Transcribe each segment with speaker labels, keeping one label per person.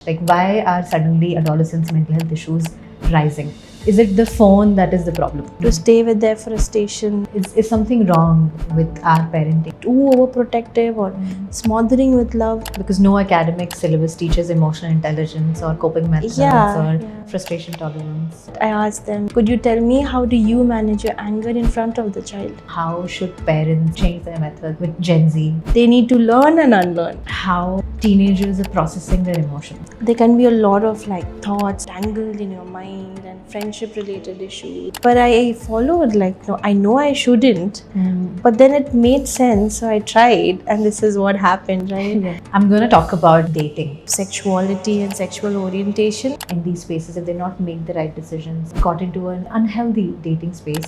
Speaker 1: Like, why are suddenly adolescents' mental health issues rising? Is it the phone that is the problem?
Speaker 2: To stay with their frustration,
Speaker 1: Is something wrong with our parenting?
Speaker 2: too overprotective or smothering with love.
Speaker 1: Because no academic syllabus teaches emotional intelligence or coping methods or frustration tolerance.
Speaker 2: I asked them, could you tell me how do you manage your anger in front of the child?
Speaker 1: How should parents change their method with Gen Z?
Speaker 2: They need to learn and unlearn.
Speaker 1: How teenagers are processing their emotions.
Speaker 2: There can be a lot of thoughts tangled in your mind and friendship related issues. But I followed no, I know I shouldn't, but then it made sense, so I tried, and this is what happened, right?
Speaker 1: Yeah. I'm going to talk about dating.
Speaker 2: Sexuality and sexual orientation.
Speaker 1: In these spaces, if they not make the right decisions, got into an unhealthy dating space.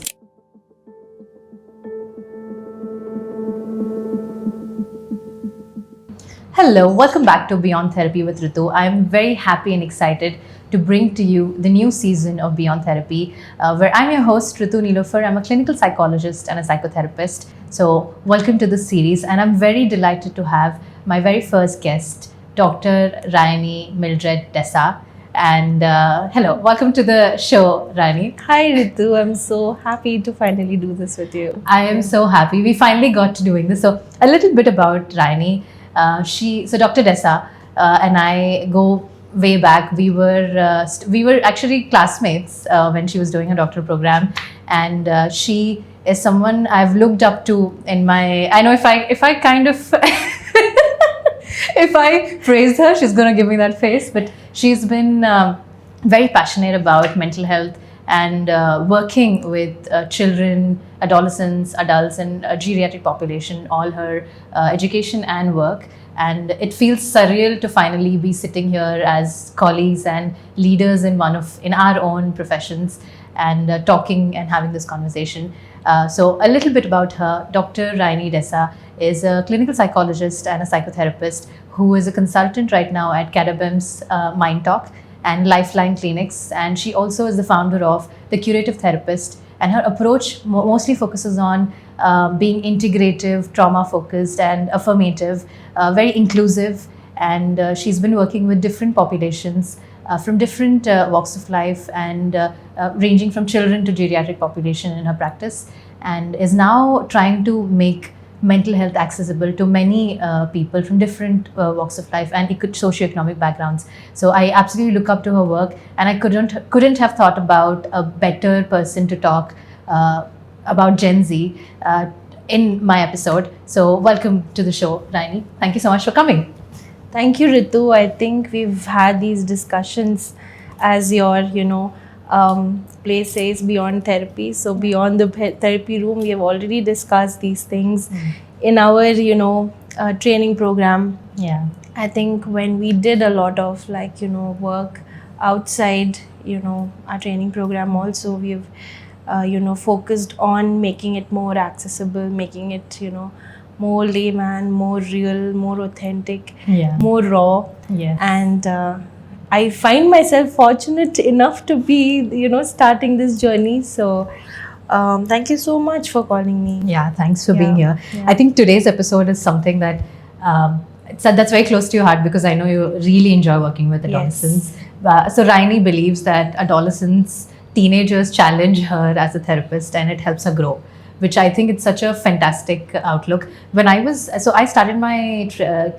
Speaker 1: Hello, welcome back to Beyond Therapy with Ritu. I'm very happy and excited to bring to you the new season of Beyond Therapy, where I'm your host, Ritu Nilofer. I'm a clinical psychologist and a psychotherapist. So, welcome to this series, and I'm very delighted to have my very first guest, Dr. Rayani Mildred Dessa. And hello, welcome to the show, Rani.
Speaker 2: Hi Ritu, I'm so happy to finally do this with you.
Speaker 1: I am so happy we finally got to doing this. So, a little bit about Rani. So Dr. Dessa and I go way back. We were actually classmates when she was doing her doctoral program, and she is someone I've looked up to in my. I know if I kind of. If I praise her, she's going to give me that face. But she's been very passionate about mental health and working with children, adolescents, adults, and geriatric population, all her education and work. And it feels surreal to finally be sitting here as colleagues and leaders in our own professions and talking and having this conversation. So a little bit about her. Dr. Rayani Dessa is a clinical psychologist and a psychotherapist who is a consultant right now at Cadabem's Mind Talk and Lifeline Clinics. And she also is the founder of The Curative Therapist. And her approach mostly focuses on being integrative, trauma-focused and affirmative, very inclusive. And she's been working with different populations from different walks of life and ranging from children to geriatric population in her practice, and is now trying to make mental health accessible to many people from different walks of life and socioeconomic backgrounds. So I absolutely look up to her work, and I couldn't have thought about a better person to talk about Gen Z in my episode. So welcome to the show, Rayani. Thank you so much for coming.
Speaker 2: Thank you, Ritu. I think we've had these discussions as your, place says beyond therapy. So beyond the therapy room, we have already discussed these things in our, training program.
Speaker 1: Yeah.
Speaker 2: I think when we did a lot of work outside, our training program also, we've, focused on making it more accessible, making it, more layman, more real, more authentic, more raw.
Speaker 1: Yes.
Speaker 2: And I find myself fortunate enough to be, starting this journey. So thank you so much for calling me.
Speaker 1: Yeah, thanks for being here.
Speaker 2: Yeah.
Speaker 1: I think today's episode is something that that's very close to your heart, because I know you really enjoy working with adolescents.
Speaker 2: Yes.
Speaker 1: So Rayani believes that teenagers challenge her as a therapist, and it helps her grow, which I think it's such a fantastic outlook. I started my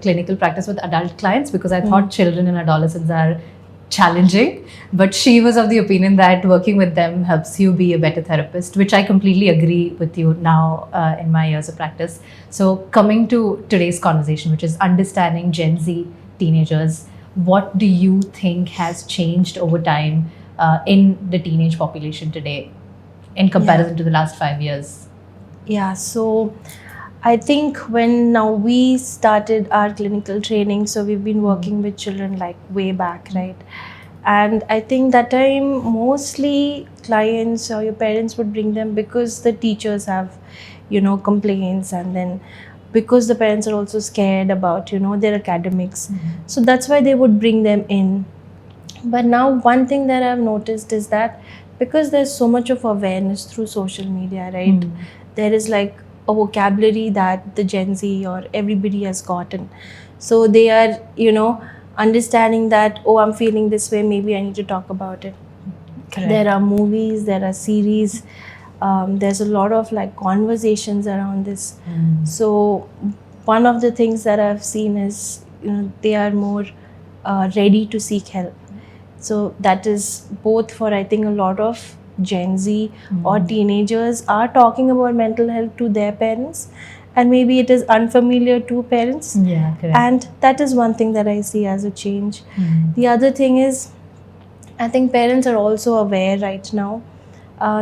Speaker 1: clinical practice with adult clients because I thought children and adolescents are challenging, but she was of the opinion that working with them helps you be a better therapist, which I completely agree with you now in my years of practice. So coming to today's conversation, which is understanding Gen Z teenagers, what do you think has changed over time in the teenage population today in comparison to the last 5 years?
Speaker 2: Yeah, so I think when now we started our clinical training, so we've been working with children way back, right? And I think that time mostly clients or your parents would bring them because the teachers have, complaints, and then because the parents are also scared about, their academics. So that's why they would bring them in. But now one thing that I've noticed is that because there's so much of awareness through social media, right? There is a vocabulary that the Gen Z or everybody has gotten. So they are, understanding that, oh, I'm feeling this way, maybe I need to talk about it.
Speaker 1: Correct.
Speaker 2: There are movies, there are series, there's a lot of like conversations around this. So one of the things that I've seen is, they are more ready to seek help. So that is both for, I think, a lot of Gen Z or teenagers are talking about mental health to their parents, and maybe it is unfamiliar to parents.
Speaker 1: Yeah, correct.
Speaker 2: And that is one thing that I see as a change. The other thing is, I think parents are also aware right now.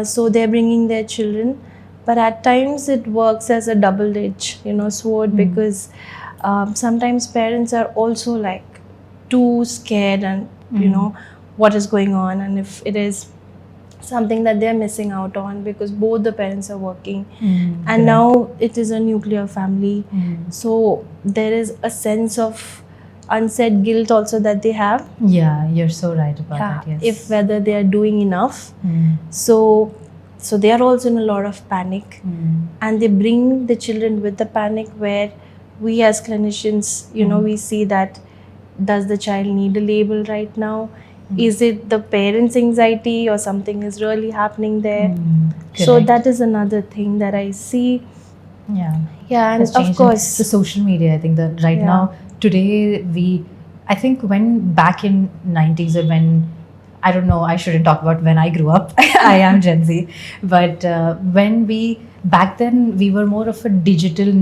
Speaker 2: So they're bringing their children, but at times it works as a double-edged, sword, because sometimes parents are also like too scared, and what is going on, and if it is something that they're missing out on, because both the parents are working, and now it is a nuclear family. So there is a sense of unsaid guilt also that they have.
Speaker 1: Yeah, you're so right about that. Yes.
Speaker 2: If whether they are doing enough. So they are also in a lot of panic, and they bring the children with the panic, where we as clinicians, we see that, does the child need a label right now? Is it the parents' anxiety, or something is really happening there? So
Speaker 1: Correct.
Speaker 2: that is another thing that I see.
Speaker 1: Yeah.
Speaker 2: And
Speaker 1: Has
Speaker 2: of
Speaker 1: changed.
Speaker 2: course,
Speaker 1: The social media, I think that right
Speaker 2: Yeah.
Speaker 1: now, today, I think when back in 90s, or when, I don't know, I shouldn't talk about when I grew up. I am Gen Z. But back then, we were more of a digital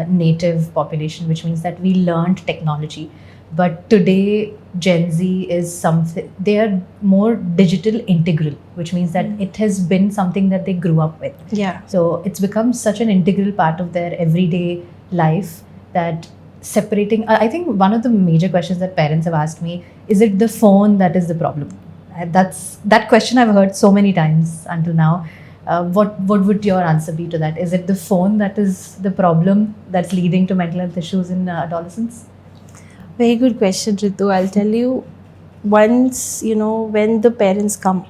Speaker 1: native population, which means that we learned technology. But today, Gen Z is something, they are more digital integral, which means that it has been something that they grew up with.
Speaker 2: yeah,
Speaker 1: So it's become such an integral part of their everyday life that separating, I think one of the major questions that parents have asked me, is it the phone that is the problem? That question I've heard so many times until now. What would your answer be to that? Is it the phone that is the problem that's leading to mental health issues in adolescence?
Speaker 2: very good question, Ritu. I'll tell you, once, when the parents come,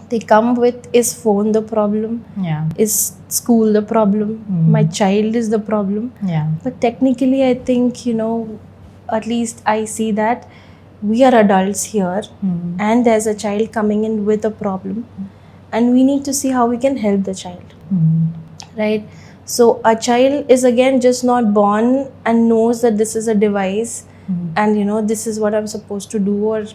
Speaker 2: they come with, is phone the problem?
Speaker 1: Yeah.
Speaker 2: Is school the problem? My child is the problem?
Speaker 1: Yeah.
Speaker 2: But technically, I think, at least I see that we are adults here, and there's a child coming in with a problem, and we need to see how we can help the child, right? So a child is again just not born and knows that this is a device, and this is what I'm supposed to do, or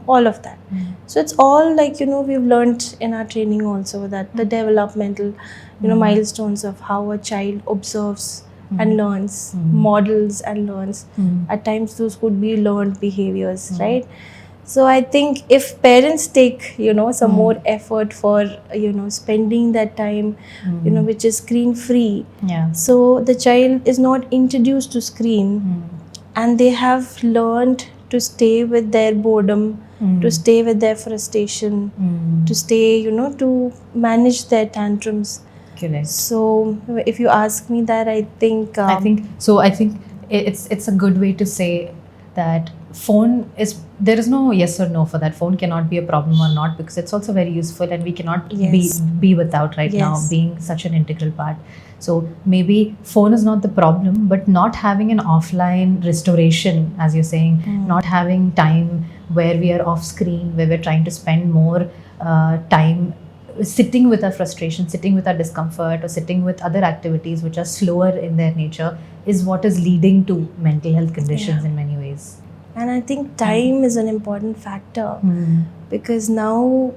Speaker 2: all of that. So it's all like, we've learned in our training also that the developmental milestones of how a child observes and learns, models and learns. At times those could be learned behaviors, right? So I think if parents take some more effort for spending that time which is screen free,
Speaker 1: Yeah.
Speaker 2: so the child is not introduced to screen, and they have learned to stay with their boredom, to stay with their frustration, to stay, to manage their tantrums.
Speaker 1: Correct.
Speaker 2: So if you ask me that, I think
Speaker 1: I think it's a good way to say that phone is, there is no yes or no for that. Phone cannot be a problem or not, because it's also very useful, and we cannot
Speaker 2: Yes.
Speaker 1: be without right now,
Speaker 2: Yes.
Speaker 1: being such an integral part. So maybe phone is not the problem, but not having an offline restoration, as you're saying, not having time where we are off screen, where we're trying to spend more time sitting with our frustration, sitting with our discomfort, or sitting with other activities which are slower in their nature, is what is leading to mental health conditions in many ways.
Speaker 2: And I think time is an important factor, because now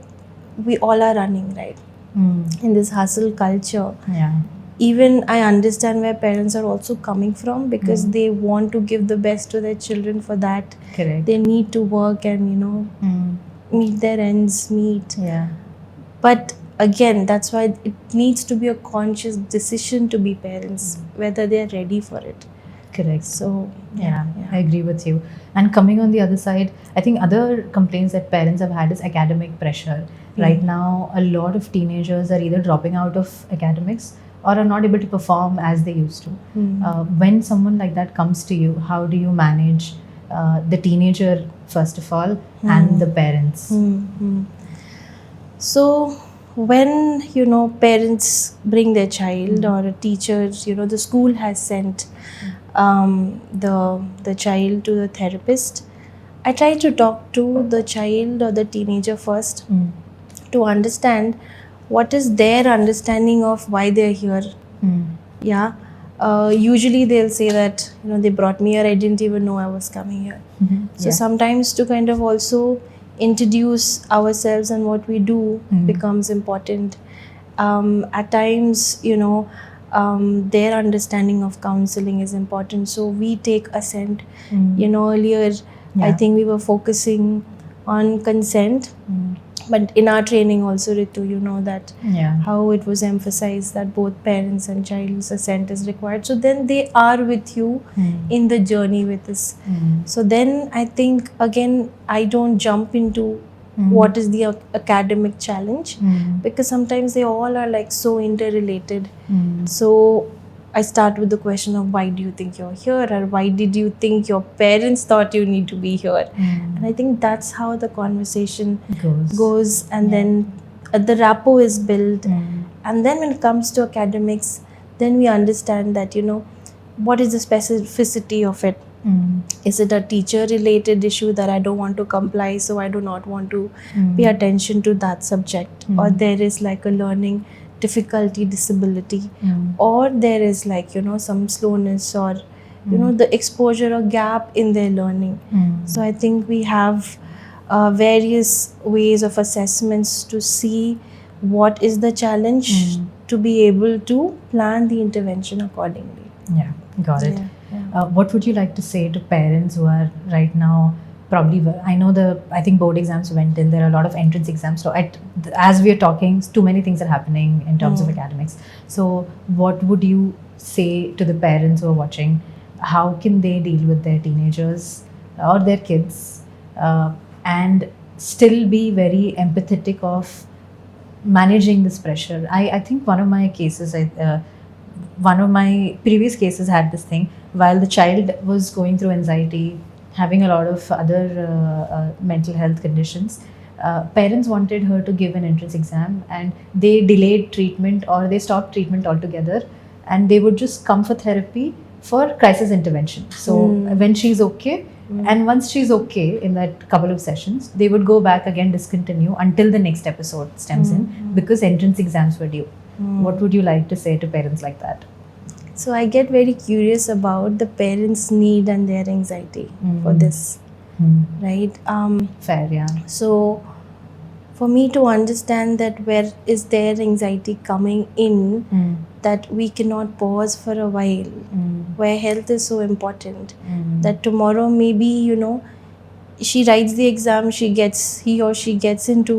Speaker 2: we all are running, right? In this hustle culture.
Speaker 1: Yeah.
Speaker 2: Even I understand where parents are also coming from, because they want to give the best to their children. For that,
Speaker 1: Correct.
Speaker 2: they need to work and meet their ends meet.
Speaker 1: Yeah.
Speaker 2: But again, that's why it needs to be a conscious decision to be parents, whether they are ready for it.
Speaker 1: Correct.
Speaker 2: So
Speaker 1: Yeah, I agree with you. And coming on the other side, I think other complaints that parents have had is academic pressure. Right now, a lot of teenagers are either dropping out of academics or are not able to perform as they used to. When someone like that comes to you, how do you manage the teenager, first of all, and the parents?
Speaker 2: So when parents bring their child, or a teacher, the school has sent the child to the therapist, I try to talk to the child or the teenager first to understand what is their understanding of why they're here. Yeah. Usually they'll say that, they brought me here, I didn't even know I was coming here. So
Speaker 1: Yeah.
Speaker 2: sometimes to kind of also introduce ourselves and what we do becomes important. At times, their understanding of counseling is important. So we take assent. Earlier, I
Speaker 1: Yeah.
Speaker 2: think we were focusing on consent. But in our training also, Ritu, that
Speaker 1: Yeah.
Speaker 2: how it was emphasized that both parents and child's assent is required. So then they are with you in the journey with us. So then I think, again, I don't jump into what is the academic challenge, because sometimes they all are like so interrelated. So I start with the question of why do you think you're here, or why did you think your parents thought you need to be here? And I think that's how the conversation goes, and then the rapport is built. And then when it comes to academics, then we understand that, what is the specificity of it. Is it a teacher related issue that I don't want to comply, so I do not want to pay attention to that subject, or there is like a learning difficulty, disability, or there is like, some slowness, or the exposure or gap in their learning. So I think we have various ways of assessments to see what is the challenge, to be able to plan the intervention accordingly.
Speaker 1: Yeah, got it.
Speaker 2: Yeah.
Speaker 1: What would you like to say to parents who are right now probably, I think board exams went in, there are a lot of entrance exams. So as we are talking, too many things are happening in terms of academics. So what would you say to the parents who are watching? How can they deal with their teenagers or their kids and still be very empathetic of managing this pressure? I think one of my previous cases had this thing. While the child was going through anxiety, having a lot of other mental health conditions, parents wanted her to give an entrance exam, and they delayed treatment or they stopped treatment altogether, and they would just come for therapy for crisis intervention. So when she's okay, and once she's okay in that couple of sessions, they would go back again, discontinue until the next episode stems in, because entrance exams were due. What would you like to say to parents like that?
Speaker 2: So I get very curious about the parents' need and their anxiety for this, right?
Speaker 1: Fair, yeah.
Speaker 2: So for me to understand that where is their anxiety coming in, that we cannot pause for a while, where health is so important, that tomorrow maybe, she writes the exam, he or she gets into,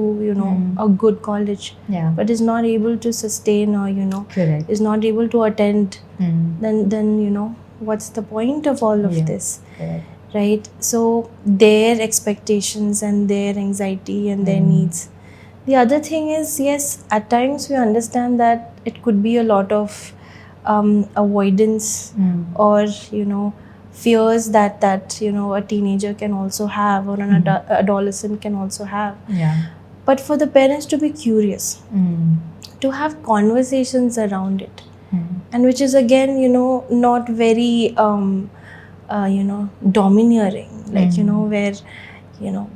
Speaker 2: a good college, but is not able to sustain, or,
Speaker 1: Correct.
Speaker 2: is not able to attend, then, what's the point of all of this?
Speaker 1: Correct.
Speaker 2: Right? So their expectations and their anxiety and their needs. The other thing is, yes, at times we understand that it could be a lot of avoidance, or, fears that a teenager can also have, or an adolescent can also have.
Speaker 1: Yeah.
Speaker 2: But for the parents to be curious, to have conversations around it, and which is again, not very domineering, like, where,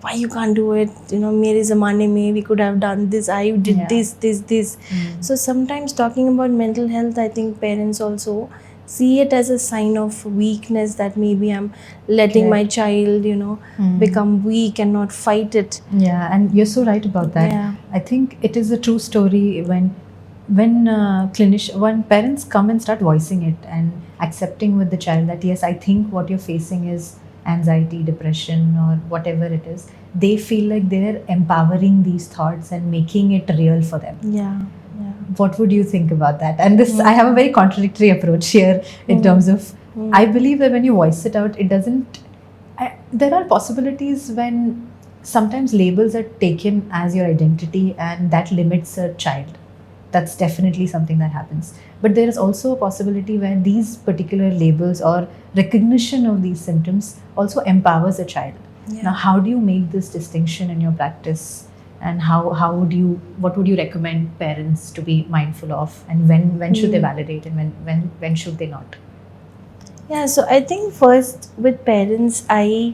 Speaker 2: why you can't do it, mere zamane mein we could have done this, I did this. So sometimes talking about mental health, I think parents also see it as a sign of weakness, that maybe I'm letting my child, become weak and not fight it.
Speaker 1: Yeah, and you're so right about that.
Speaker 2: Yeah.
Speaker 1: I think it is a true story when parents come and start voicing it and accepting with the child that, yes, I think what you're facing is anxiety, depression, or whatever it is. They feel like they're empowering these thoughts and making it real for them.
Speaker 2: Yeah.
Speaker 1: What would you think about that? And this, I have a very contradictory approach here in terms of, I believe that when you voice it out, it doesn't, there are possibilities when sometimes labels are taken as your identity, and that limits a child. That's definitely something that happens. But there is also a possibility where these particular labels or recognition of these symptoms also empowers a child.
Speaker 2: Yeah.
Speaker 1: Now, how do you make this distinction in your practice? And what would you recommend parents to be mindful of, and when should they validate, and when should they not?
Speaker 2: Yeah, so I think first with parents, I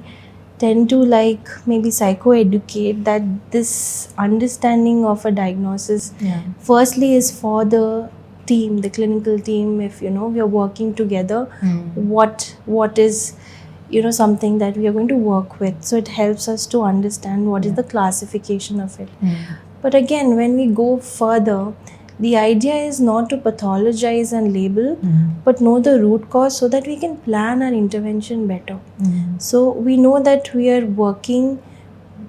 Speaker 2: tend to like maybe psychoeducate that this understanding of a diagnosis
Speaker 1: Yeah.
Speaker 2: firstly is for the team, the clinical team. If we are working together, what is something that we are going to work with, so it helps us to understand what is the classification of it. But again, when we go further, the idea is not to pathologize and label, but know the root cause so that we can plan our intervention better. So we know that we are working,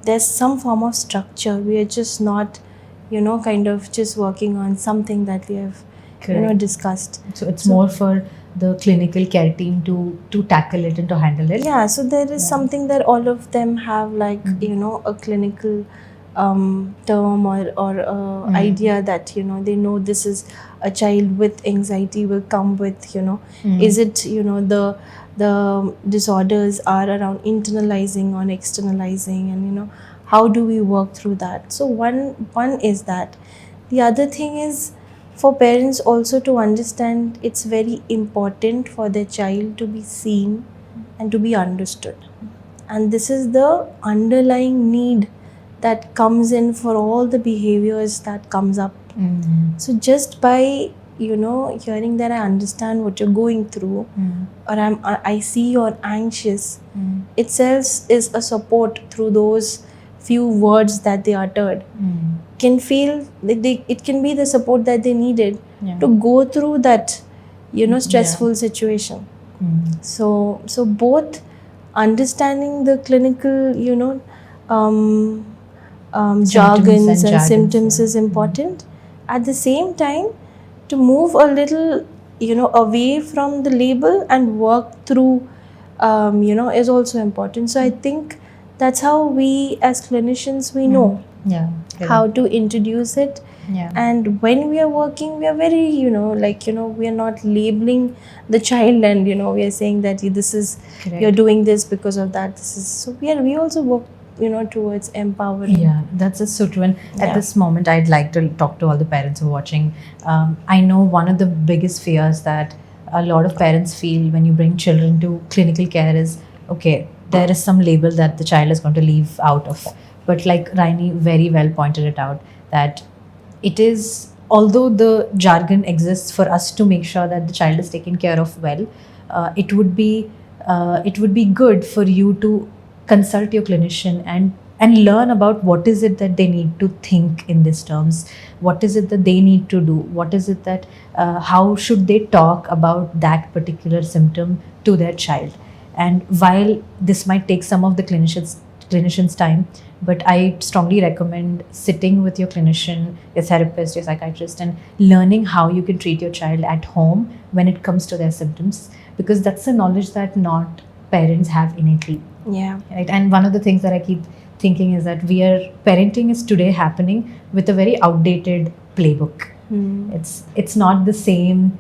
Speaker 2: there's some form of structure. We are just not, kind of just working on something that we have,
Speaker 1: Correct.
Speaker 2: discussed.
Speaker 1: So it's more for the clinical care team to tackle it and to handle it.
Speaker 2: Yeah, so there is something that all of them have, like, a clinical term or idea that, they know this is a child with anxiety will come with, is it, the disorders are around internalizing or externalizing, and, how do we work through that? So one is that. The other thing is for parents also to understand it's very important for their child to be seen and to be understood. And this is the underlying need that comes in for all the behaviors that comes up. So just by hearing that I understand what you're going through, or I see you're anxious, itself is a support through those few words that they uttered. Can feel it can be the support that they needed to go through that stressful situation. So both understanding the clinical jargons and symptoms is important. At the same time, to move a little away from the label and work through is also important. So I think that's how we as clinicians we know how to introduce it. And when we are working, we are very we are not labeling the child, and we are saying that this is you're doing this because of that, this is, so we also work towards empowering.
Speaker 1: Yeah, that's so true. And at this moment, I'd like to talk to all the parents who are watching. I know one of the biggest fears that a lot of parents feel when you bring children to clinical care is, okay, there is some label that the child is going to leave out of. But like Raini very well pointed it out, that it is, although the jargon exists for us to make sure that the child is taken care of well, it would be good for you to consult your clinician and learn about what is it that they need to think in these terms, what is it that they need to do, what is it that how should they talk about that particular symptom to their child. And while this might take some of the clinicians time, but I strongly recommend sitting with your clinician, your therapist, your psychiatrist, and learning how you can treat your child at home when it comes to their symptoms, because that's a knowledge that not parents have innately.
Speaker 2: Yeah.
Speaker 1: Right. And one of the things that I keep thinking is that parenting is today happening with a very outdated playbook. It's not the same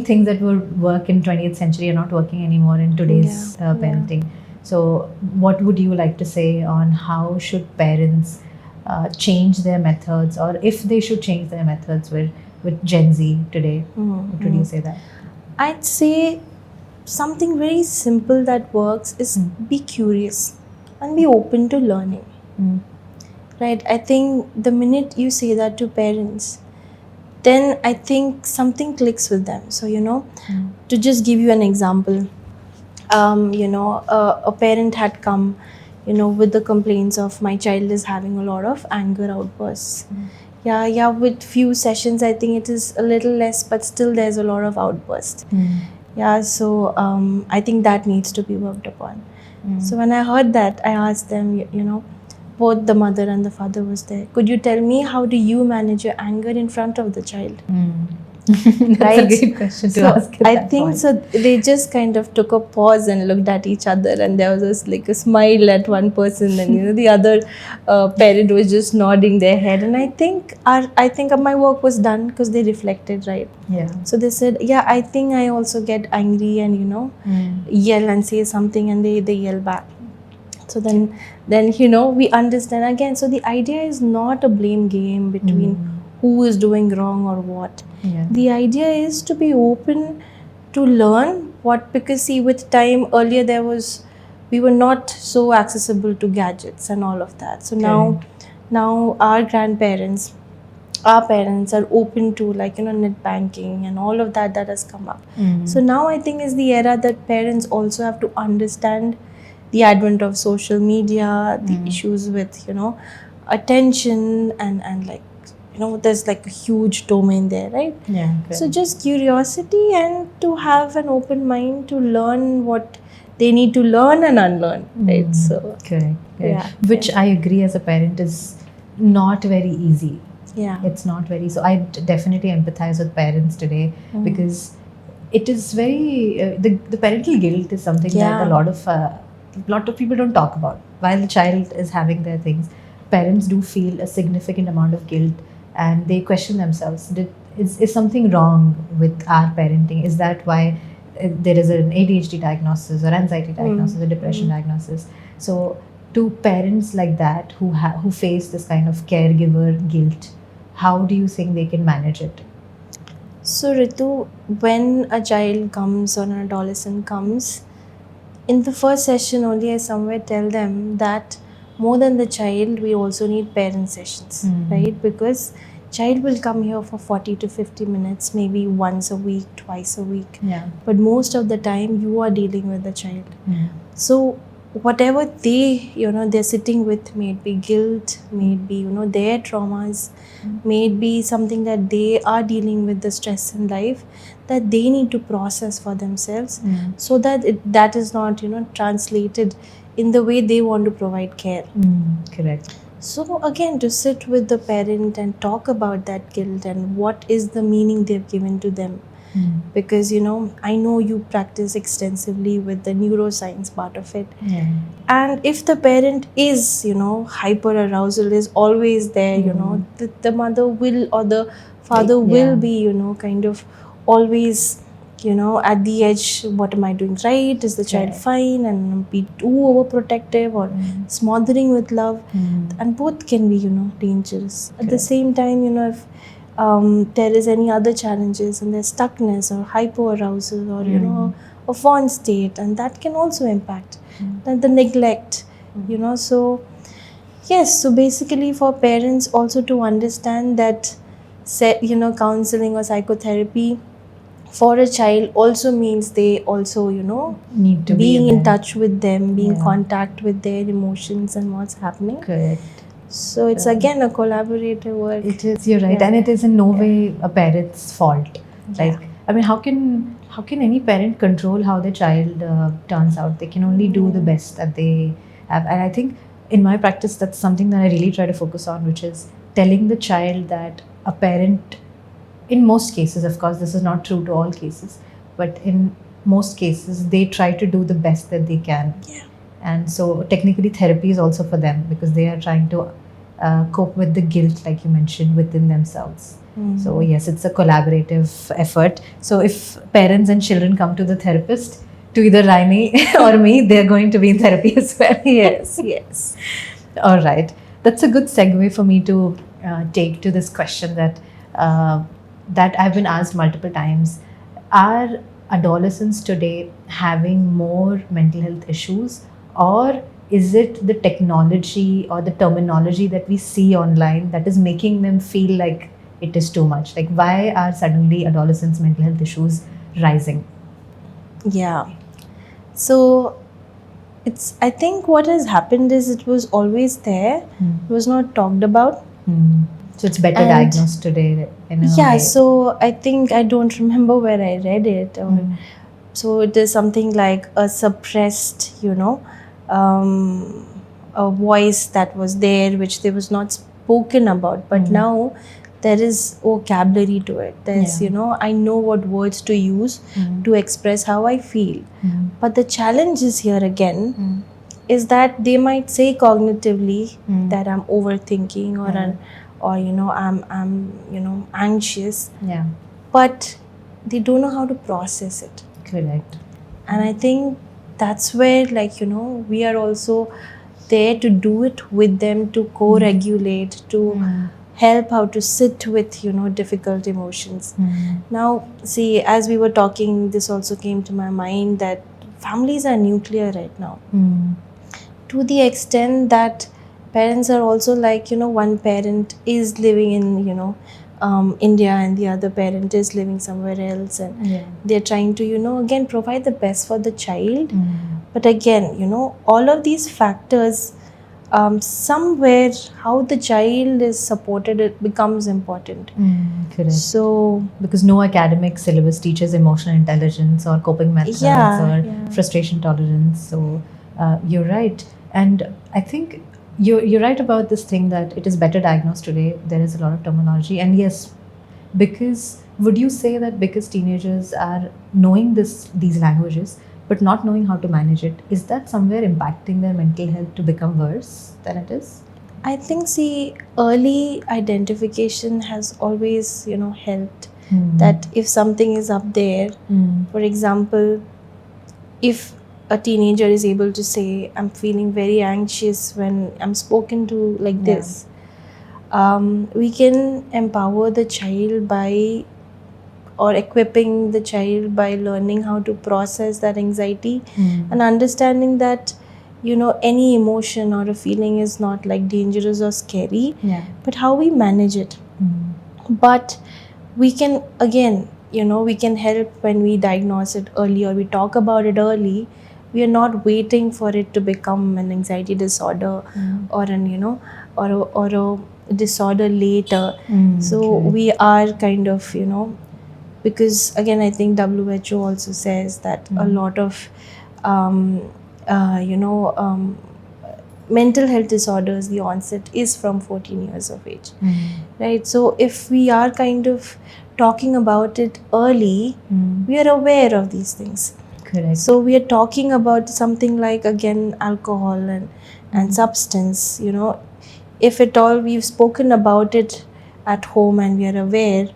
Speaker 1: things that would work in 20th century are not working anymore in today's parenting. So what would you like to say on how should parents change their methods, or if they should change their methods with Gen Z today? What would you say that?
Speaker 2: I'd say something very simple that works is be curious and be open to learning. Right? I think the minute you say that to parents, then I think something clicks with them. So, to just give you an example, a parent had come, with the complaints of my child is having a lot of anger outbursts. Yeah, with few sessions, I think it is a little less, but still there's a lot of outbursts. Yeah, so I think that needs to be worked upon. So when I heard that, I asked them, both the mother and the father was there. Could you tell me how do you manage your anger in front of the child?
Speaker 1: That's
Speaker 2: Right?
Speaker 1: a great question to ask. At
Speaker 2: I
Speaker 1: that
Speaker 2: think
Speaker 1: point.
Speaker 2: so. They just kind of took a pause and looked at each other, and there was like a smile at one person, and the other parent was just nodding their head. And I think my work was done because they reflected, right?
Speaker 1: Yeah.
Speaker 2: So they said, yeah, I think I also get angry and yell and say something, and they yell back. So then we understand again. So the idea is not a blame game between who is doing wrong or what.
Speaker 1: Yeah.
Speaker 2: The idea is to be open to learn what, because see, with time earlier we were not so accessible to gadgets and all of that. So now our grandparents, our parents are open to, like, net banking and all of that has come up. So now I think is the era that parents also have to understand the advent of social media, the issues with attention, and like there's like a huge domain there, right?
Speaker 1: Yeah.
Speaker 2: So just curiosity and to have an open mind to learn what they need to learn and unlearn, right? So
Speaker 1: Correct.
Speaker 2: yeah,
Speaker 1: Which I agree as a parent is not very easy.
Speaker 2: yeah,
Speaker 1: It's not very, so I definitely empathize with parents today because it is very the parental guilt is something that
Speaker 2: Yeah.
Speaker 1: a lot of people don't talk about. While the child is having their things, parents do feel a significant amount of guilt, and they question themselves: is something wrong with our parenting? Is that why there is an ADHD diagnosis or anxiety diagnosis or depression diagnosis? So to parents like that who face this kind of caregiver guilt, how do you think they can manage it?
Speaker 2: So Ritu, when a child comes or an adolescent comes, in the first session only I somewhere tell them that more than the child, we also need parent sessions, right? Because child will come here for 40 to 50 minutes, maybe once a week, twice a week.
Speaker 1: Yeah.
Speaker 2: But most of the time you are dealing with the child. So whatever they're sitting with, may it be guilt, may it be their traumas, may it be something that they are dealing with, the stress in life that they need to process for themselves, so that that is not translated in the way they want to provide care.
Speaker 1: Correct.
Speaker 2: So again, to sit with the parent and talk about that guilt and what is the meaning they've given to them. Because I know you practice extensively with the neuroscience part of it.
Speaker 1: Yeah.
Speaker 2: And if the parent is hyper arousal is always there, the mother will or the father will be kind of always at the edge. What am I doing right? Is the child
Speaker 1: Correct.
Speaker 2: fine? And be too overprotective or smothering with love. And both can be dangerous. At the
Speaker 1: Correct.
Speaker 2: same time, if there is any other challenges and there's stuckness or hyperarousal or a fawn state, and that can also impact. And the neglect, so yes, so basically for parents also to understand that counseling or psychotherapy for a child also means they also
Speaker 1: Need to
Speaker 2: being
Speaker 1: be
Speaker 2: in
Speaker 1: there.
Speaker 2: touch with them, being in
Speaker 1: Yeah.
Speaker 2: contact with their emotions and what's happening.
Speaker 1: Correct.
Speaker 2: So it's again a collaborative work.
Speaker 1: It is. You're right,
Speaker 2: Yeah.
Speaker 1: and it is in no way a parent's fault. Like, I mean, how can any parent control how their child turns out? They can only do the best that they have, and I think in my practice that's something that I really try to focus on, which is telling the child that a parent, in most cases, of course, this is not true to all cases, but in most cases, they try to do the best that they can.
Speaker 2: Yeah.
Speaker 1: And so, technically, therapy is also for them because they are trying to cope with the guilt, like you mentioned, within themselves. So, yes, it's a collaborative effort. So, if parents and children come to the therapist, to either Raini or me, they're going to be in therapy as well.
Speaker 2: Yes, yes.
Speaker 1: All right. That's a good segue for me to take to this question that I've been asked multiple times. Are adolescents today having more mental health issues, or is it the technology or the terminology that we see online that is making them feel like it is too much? Like, why are suddenly adolescents' mental health issues rising?
Speaker 2: Yeah. So I think what has happened is it was always there. It was not talked about.
Speaker 1: So it's better
Speaker 2: And-
Speaker 1: diagnosed today in a
Speaker 2: Yeah,
Speaker 1: way.
Speaker 2: so I think I don't remember where I read it. So it is something like a suppressed, a voice that was there which there was not spoken about. But now there is vocabulary to it. There's,
Speaker 1: Yeah.
Speaker 2: I know what words to use to express how I feel. But the challenge is here again is that they might say cognitively that I'm overthinking or I'm anxious,
Speaker 1: Yeah,
Speaker 2: but they don't know how to process it.
Speaker 1: correct.
Speaker 2: And I think that's where we are also there to do it with them, to co-regulate, to help how to sit with difficult emotions. Now see, as we were talking, this also came to my mind that families are nuclear right now,
Speaker 1: Mm.
Speaker 2: to the extent that parents are also like, one parent is living in, India, and the other parent is living somewhere else, and
Speaker 1: Yeah.
Speaker 2: they're trying to, again, provide the best for the child.
Speaker 1: Mm.
Speaker 2: But again, all of these factors, somewhere how the child is supported, it becomes important.
Speaker 1: Correct.
Speaker 2: So
Speaker 1: Because no academic syllabus teaches emotional intelligence or coping methods or
Speaker 2: yeah.
Speaker 1: frustration tolerance. So you're right, and I think you're right about this thing that it is better diagnosed today. There is a lot of terminology, and yes, because would you say that because teenagers are knowing these languages but not knowing how to manage it, is that somewhere impacting their mental health to become worse than it is?
Speaker 2: I think, see, early identification has always, helped. That if something is up there, for example, if a teenager is able to say, I'm feeling very anxious when I'm spoken to like
Speaker 1: Yeah.
Speaker 2: this, we can empower the child by, or equipping the child by learning how to process that anxiety and understanding that, any emotion or a feeling is not like dangerous or scary,
Speaker 1: Yeah.
Speaker 2: but how we manage it. But we can, again, we can help when we diagnose it early or we talk about it early. We are not waiting for it to become an anxiety disorder or an, or a disorder later. So
Speaker 1: Correct.
Speaker 2: we are kind of, because again, I think WHO also says that a lot of mental health disorders, the onset is from 14 years of age, right? So if we are kind of talking about it early, we are aware of these things.
Speaker 1: Correct.
Speaker 2: So we are talking about something like, again, alcohol and substance, if at all we've spoken about it at home and we are aware,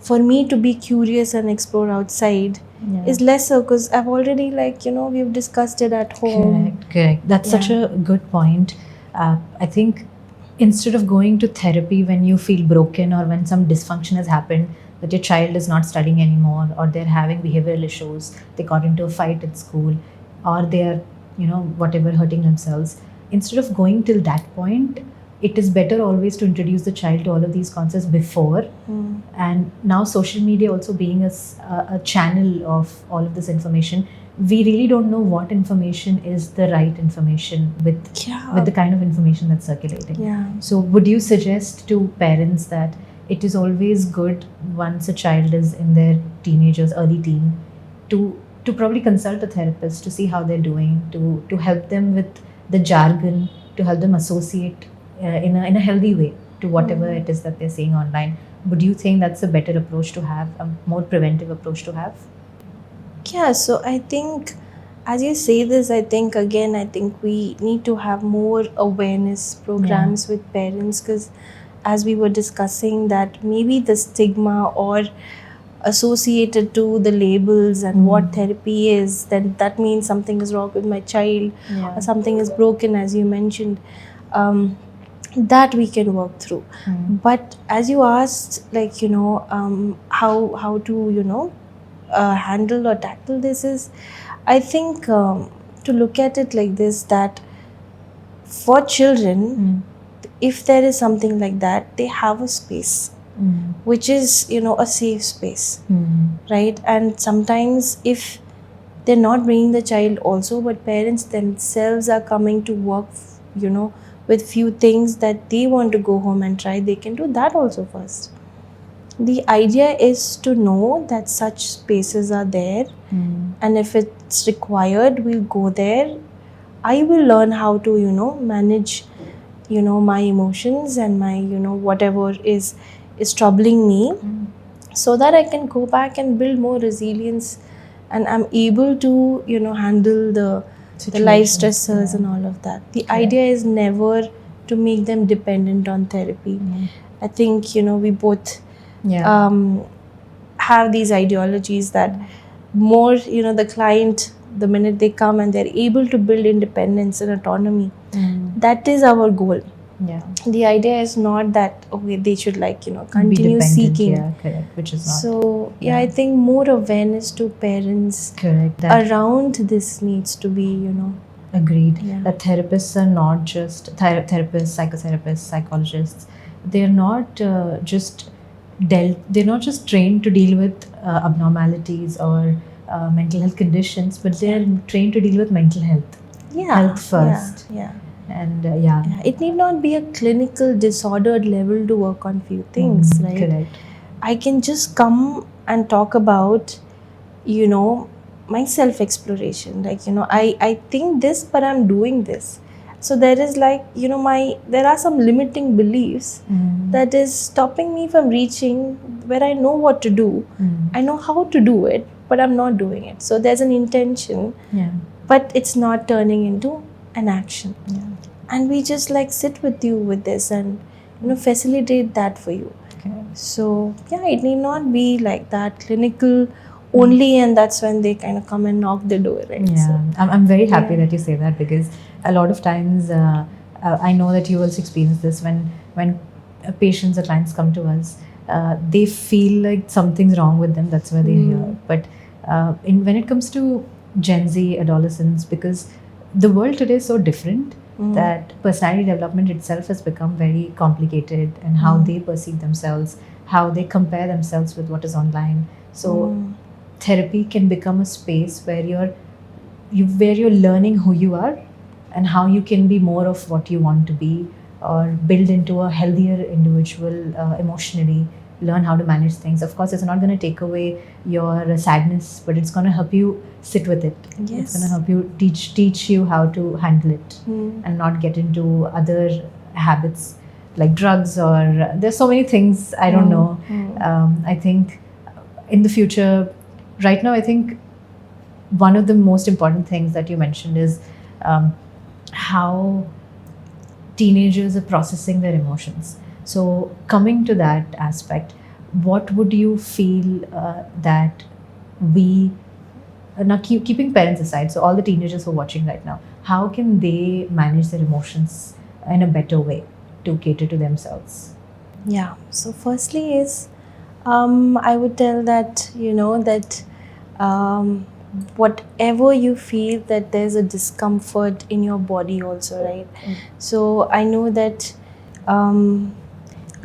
Speaker 2: for me to be curious and explore outside
Speaker 1: Yeah.
Speaker 2: is lesser, because I've already, like, we've discussed it at home.
Speaker 1: Correct. That's such
Speaker 2: Yeah.
Speaker 1: a good point. I think instead of going to therapy when you feel broken or when some dysfunction has happened, that your child is not studying anymore or they're having behavioral issues, they got into a fight at school, or they're, whatever, hurting themselves. Instead of going till that point, it is better always to introduce the child to all of these concepts before. And now social media also being a channel of all of this information, we really don't know what information is the right information with the kind of information that's circulating.
Speaker 2: Yeah.
Speaker 1: So would you suggest to parents that it is always good once a child is in their teenagers, early teen, to probably consult a therapist to see how they're doing, to help them with the jargon, to help them associate in a healthy way to whatever it is that they're seeing online? Would you think that's a better approach to have, a more preventive approach to have?
Speaker 2: Yeah, so I think, as you say this, I think we need to have more awareness programs with parents, because as we were discussing, that maybe the stigma or associated to the labels and what therapy is, then that means something is wrong with my child or something is broken, as you mentioned, that we can work through. But as you asked, like, how to, handle or tackle this is, I think, to look at it like this, that for children, if there is something like that, they have a space which is, a safe space, right? And sometimes if they're not bringing the child also, but parents themselves are coming to work, with few things that they want to go home and try, they can do that also first. The idea is to know that such spaces are there, and if it's required, we'll go there. I will learn how to, manage, my emotions and my, whatever is troubling me, so that I can go back and build more resilience, and I'm able to, handle the life stressors and all of that. The idea is never to make them dependent on therapy. I think, we both have these ideologies that more, the client, the minute they come and they're able to build independence and autonomy, that is our goal.
Speaker 1: Yeah.
Speaker 2: The idea is not that okay they should like
Speaker 1: Be
Speaker 2: continue
Speaker 1: dependent,
Speaker 2: seeking.
Speaker 1: yeah, correct, which is not.
Speaker 2: So yeah, I think more awareness to parents
Speaker 1: Correct. That
Speaker 2: around this needs to be
Speaker 1: agreed.
Speaker 2: Yeah.
Speaker 1: That therapists are not just therapists, psychotherapists, psychologists. They're not just they're not just trained to deal with abnormalities or mental health conditions, but they're trained to deal with mental health.
Speaker 2: Yeah.
Speaker 1: Health first.
Speaker 2: Yeah.
Speaker 1: And
Speaker 2: Yeah. It need not be a clinical disordered level to work on few things, right?
Speaker 1: Correct.
Speaker 2: I can just come and talk about, my self exploration. Like, I think this, but I'm doing this. So there is like, there are some limiting beliefs that is stopping me from reaching where I know what to do. I know how to do it, but I'm not doing it. So there's an intention,
Speaker 1: Yeah.
Speaker 2: but it's not turning into an action.
Speaker 1: Yeah.
Speaker 2: And we just like sit with you with this and, facilitate that for you.
Speaker 1: Okay.
Speaker 2: So yeah, it need not be like that clinical only, and that's when they kind of come and knock the door, right?
Speaker 1: Yeah,
Speaker 2: So,
Speaker 1: I'm very happy
Speaker 2: yeah.
Speaker 1: that you say that, because a lot of times I know that you also experience this when patients or clients come to us, they feel like something's wrong with them. That's why they're here. But when it comes to Gen Z adolescents, because the world today is so different, that personality development itself has become very complicated, and how they perceive themselves, how they compare themselves with what is online. So therapy can become a space where you're learning who you are and how you can be more of what you want to be, or build into a healthier individual emotionally, learn how to manage things. Of course, it's not going to take away your sadness, but it's going to help you sit with it. It's
Speaker 2: Yes.
Speaker 1: going to help you teach you how to handle it and not get into other habits like drugs, or there's so many things. I don't know. I think in the future, right now, I think one of the most important things that you mentioned is how teenagers are processing their emotions. So coming to that aspect, what would you feel that we now keeping parents aside, so all the teenagers who are watching right now, how can they manage their emotions in a better way to cater to themselves?
Speaker 2: Yeah. So firstly is, I would tell that that whatever you feel that there's a discomfort in your body also, right? So I know that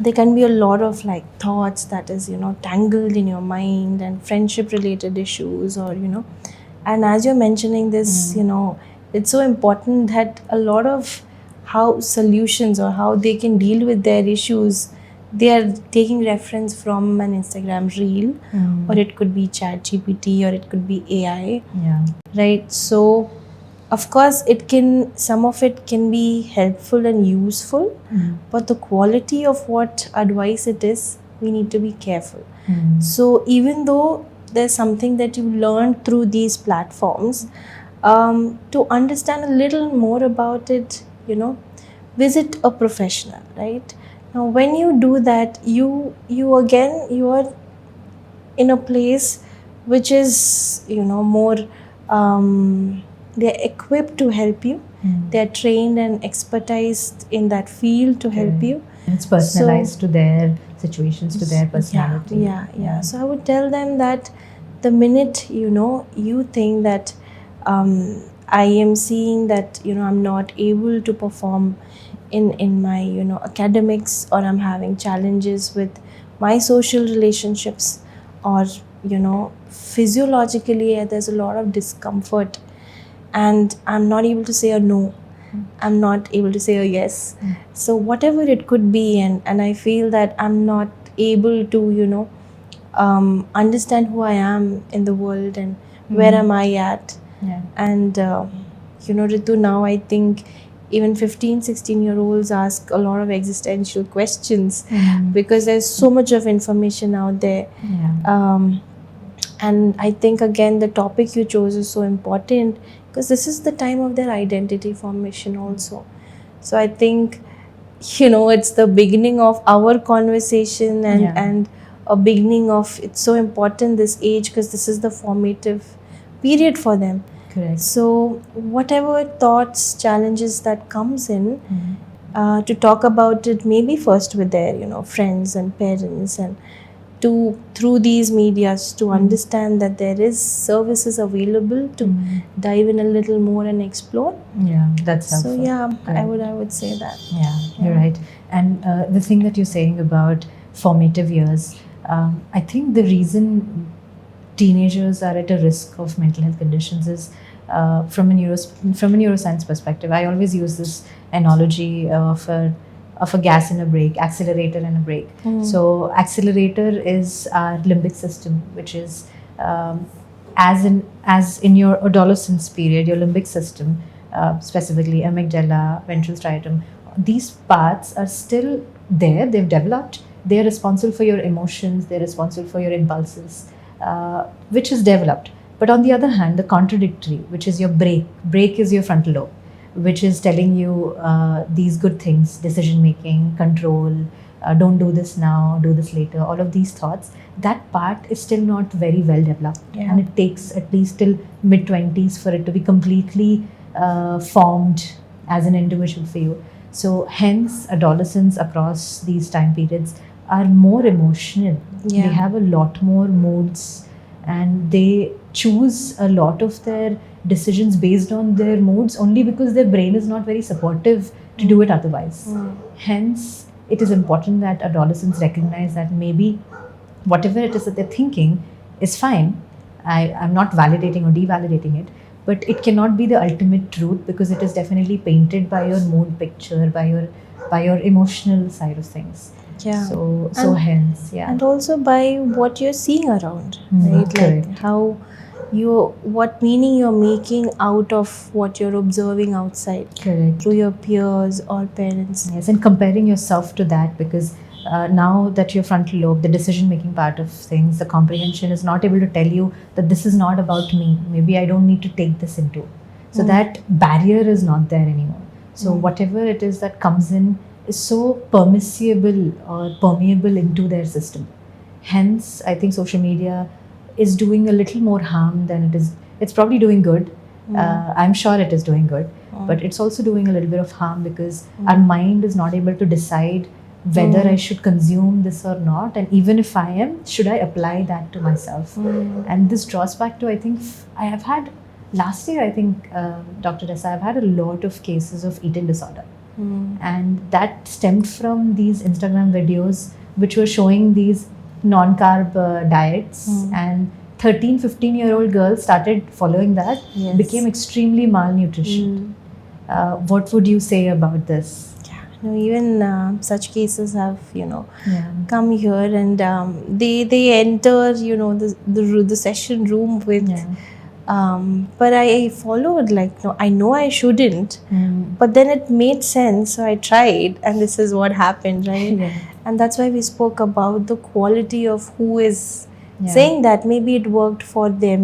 Speaker 2: there can be a lot of like thoughts that is tangled in your mind, and friendship related issues, or and as you're mentioning this, it's so important that a lot of how solutions or how they can deal with their issues, they are taking reference from an Instagram reel, or it could be ChatGPT, or it could be AI,
Speaker 1: Yeah.
Speaker 2: right? So of course some of it can be helpful and useful, but the quality of what advice it is, we need to be careful. So even though there's something that you learn through these platforms, to understand a little more about it, visit a professional, right? Now when you do that, you are in a place which is more, they're equipped to help you. They're trained and expertised in that field to help you.
Speaker 1: And it's personalized to their situations, to their personality.
Speaker 2: Yeah. So I would tell them that the minute you think that I am seeing that I'm not able to perform in my academics, or I'm having challenges with my social relationships, or physiologically there's a lot of discomfort, and I'm not able to say a no, I'm not able to say a yes. So whatever it could be, and I feel that I'm not able to understand who I am in the world, and where am I at.
Speaker 1: Yeah.
Speaker 2: And Ritu, now I think even 15-16-year-olds ask a lot of existential questions, because there's so much of information out there.
Speaker 1: Yeah.
Speaker 2: And I think again the topic you chose is so important, because this is the time of their identity formation also. So I think it's the beginning of our conversation, and a beginning of, it's so important this age, because this is the formative period for them.
Speaker 1: Correct.
Speaker 2: So whatever thoughts, challenges that comes in, to talk about it, maybe first with their friends and parents, and to through these medias to understand that there is services available to dive in a little more and explore.
Speaker 1: Yeah, that's
Speaker 2: So
Speaker 1: helpful.
Speaker 2: yeah,
Speaker 1: Correct.
Speaker 2: I would say that.
Speaker 1: Yeah, you're right. And the thing that you're saying about formative years, I think the reason teenagers are at a risk of mental health conditions is from a neuroscience perspective. I always use this analogy of a gas and a brake, accelerator and a brake. So accelerator is our limbic system, which is as in your adolescence period, your limbic system, specifically amygdala, ventral striatum, these parts are still there. They've developed. They're responsible for your emotions. They're responsible for your impulses, which is developed. But on the other hand, the contradictory, which is your brake is your frontal lobe, which is telling you these good things, decision making, control, don't do this now, do this later, all of these thoughts. That part is still not very well developed.
Speaker 2: Yeah.
Speaker 1: And it takes at least till mid-20s for it to be completely formed as an individual for you. So hence adolescents across these time periods are more emotional.
Speaker 2: Yeah.
Speaker 1: They have a lot more moods, and they choose a lot of their decisions based on their moods only because their brain is not very supportive to do it otherwise. Hence, it is important that adolescents recognize that maybe whatever it is that they're thinking is fine. I'm not validating or devalidating it, but it cannot be the ultimate truth because it is definitely painted by your mood picture, by your emotional side of things.
Speaker 2: Yeah.
Speaker 1: So
Speaker 2: And-
Speaker 1: hence, yeah.
Speaker 2: And also by what you're seeing around,
Speaker 1: Mm,
Speaker 2: right? Like
Speaker 1: correct.
Speaker 2: how what meaning you're making out of what you're observing outside
Speaker 1: Correct.
Speaker 2: through your peers or parents.
Speaker 1: Yes, and comparing yourself to that because now that your frontal lobe, the decision making part of things, the comprehension is not able to tell you that this is not about me. Maybe I don't need to take this into. So that barrier is not there anymore. So whatever it is that comes in is so permissible or permeable into their system. Hence, I think social media is doing a little more harm than it is. It's probably doing good. I'm sure it is doing good, but it's also doing a little bit of harm because our mind is not able to decide whether I should consume this or not, and even if I am, should I apply that to myself? And this draws back to, I think, I have had last year, I think, Dr. Dessa, I've had a lot of cases of eating disorder. And that stemmed from these Instagram videos which were showing these non-carb diets, and 13-15-year-old girls started following that,
Speaker 2: Yes.
Speaker 1: became extremely malnutrition. What would you say about this?
Speaker 2: No, even such cases have
Speaker 1: Yeah.
Speaker 2: come here, and they enter the session room with.
Speaker 1: Yeah.
Speaker 2: But I followed, like, no, I know I shouldn't,
Speaker 1: Mm.
Speaker 2: but then it made sense, so I tried, and this is what happened, right?
Speaker 1: Yeah.
Speaker 2: And that's why we spoke about the quality of who is
Speaker 1: Yeah.
Speaker 2: saying that maybe it worked for them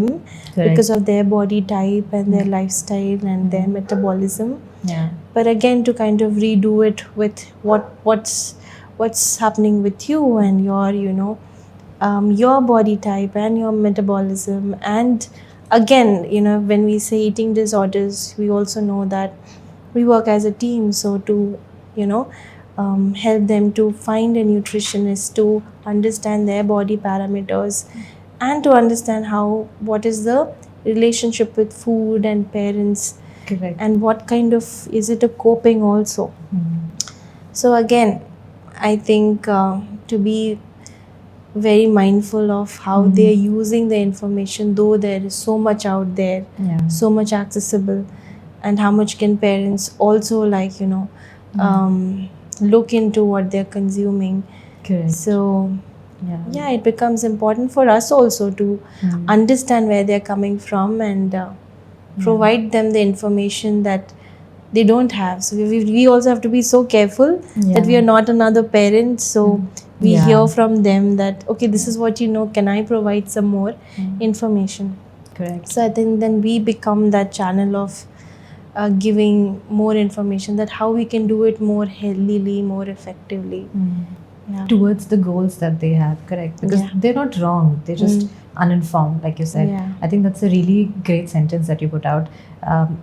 Speaker 1: Correct.
Speaker 2: because of their body type and their lifestyle and their metabolism.
Speaker 1: Yeah.
Speaker 2: But again, to kind of redo it with what's happening with you and your body type and your metabolism. And again, when we say eating disorders, we also know that we work as a team. So to help them to find a nutritionist, to understand their body parameters, and to understand what is the relationship with food and parents,
Speaker 1: Correct.
Speaker 2: and what kind of is it a coping also. So again, I think to be very mindful of how they're using the information, though there is so much out there,
Speaker 1: Yeah.
Speaker 2: so much accessible, and how much can parents also look into what they're consuming.
Speaker 1: Correct.
Speaker 2: So
Speaker 1: Yeah.
Speaker 2: it becomes important for us also to understand where they're coming from and provide them the information that they don't have. So we also have to be so careful that we are not another parent. So we
Speaker 1: Yeah.
Speaker 2: hear from them that, okay, this is what you know, can I provide some more information?
Speaker 1: Correct.
Speaker 2: So I think then we become that channel of giving more information, that how we can do it more healthily, more effectively. Yeah.
Speaker 1: Towards the goals that they have, correct, because
Speaker 2: Yeah.
Speaker 1: they're not wrong, they're just uninformed, like you said.
Speaker 2: Yeah.
Speaker 1: I think that's a really great sentence that you put out.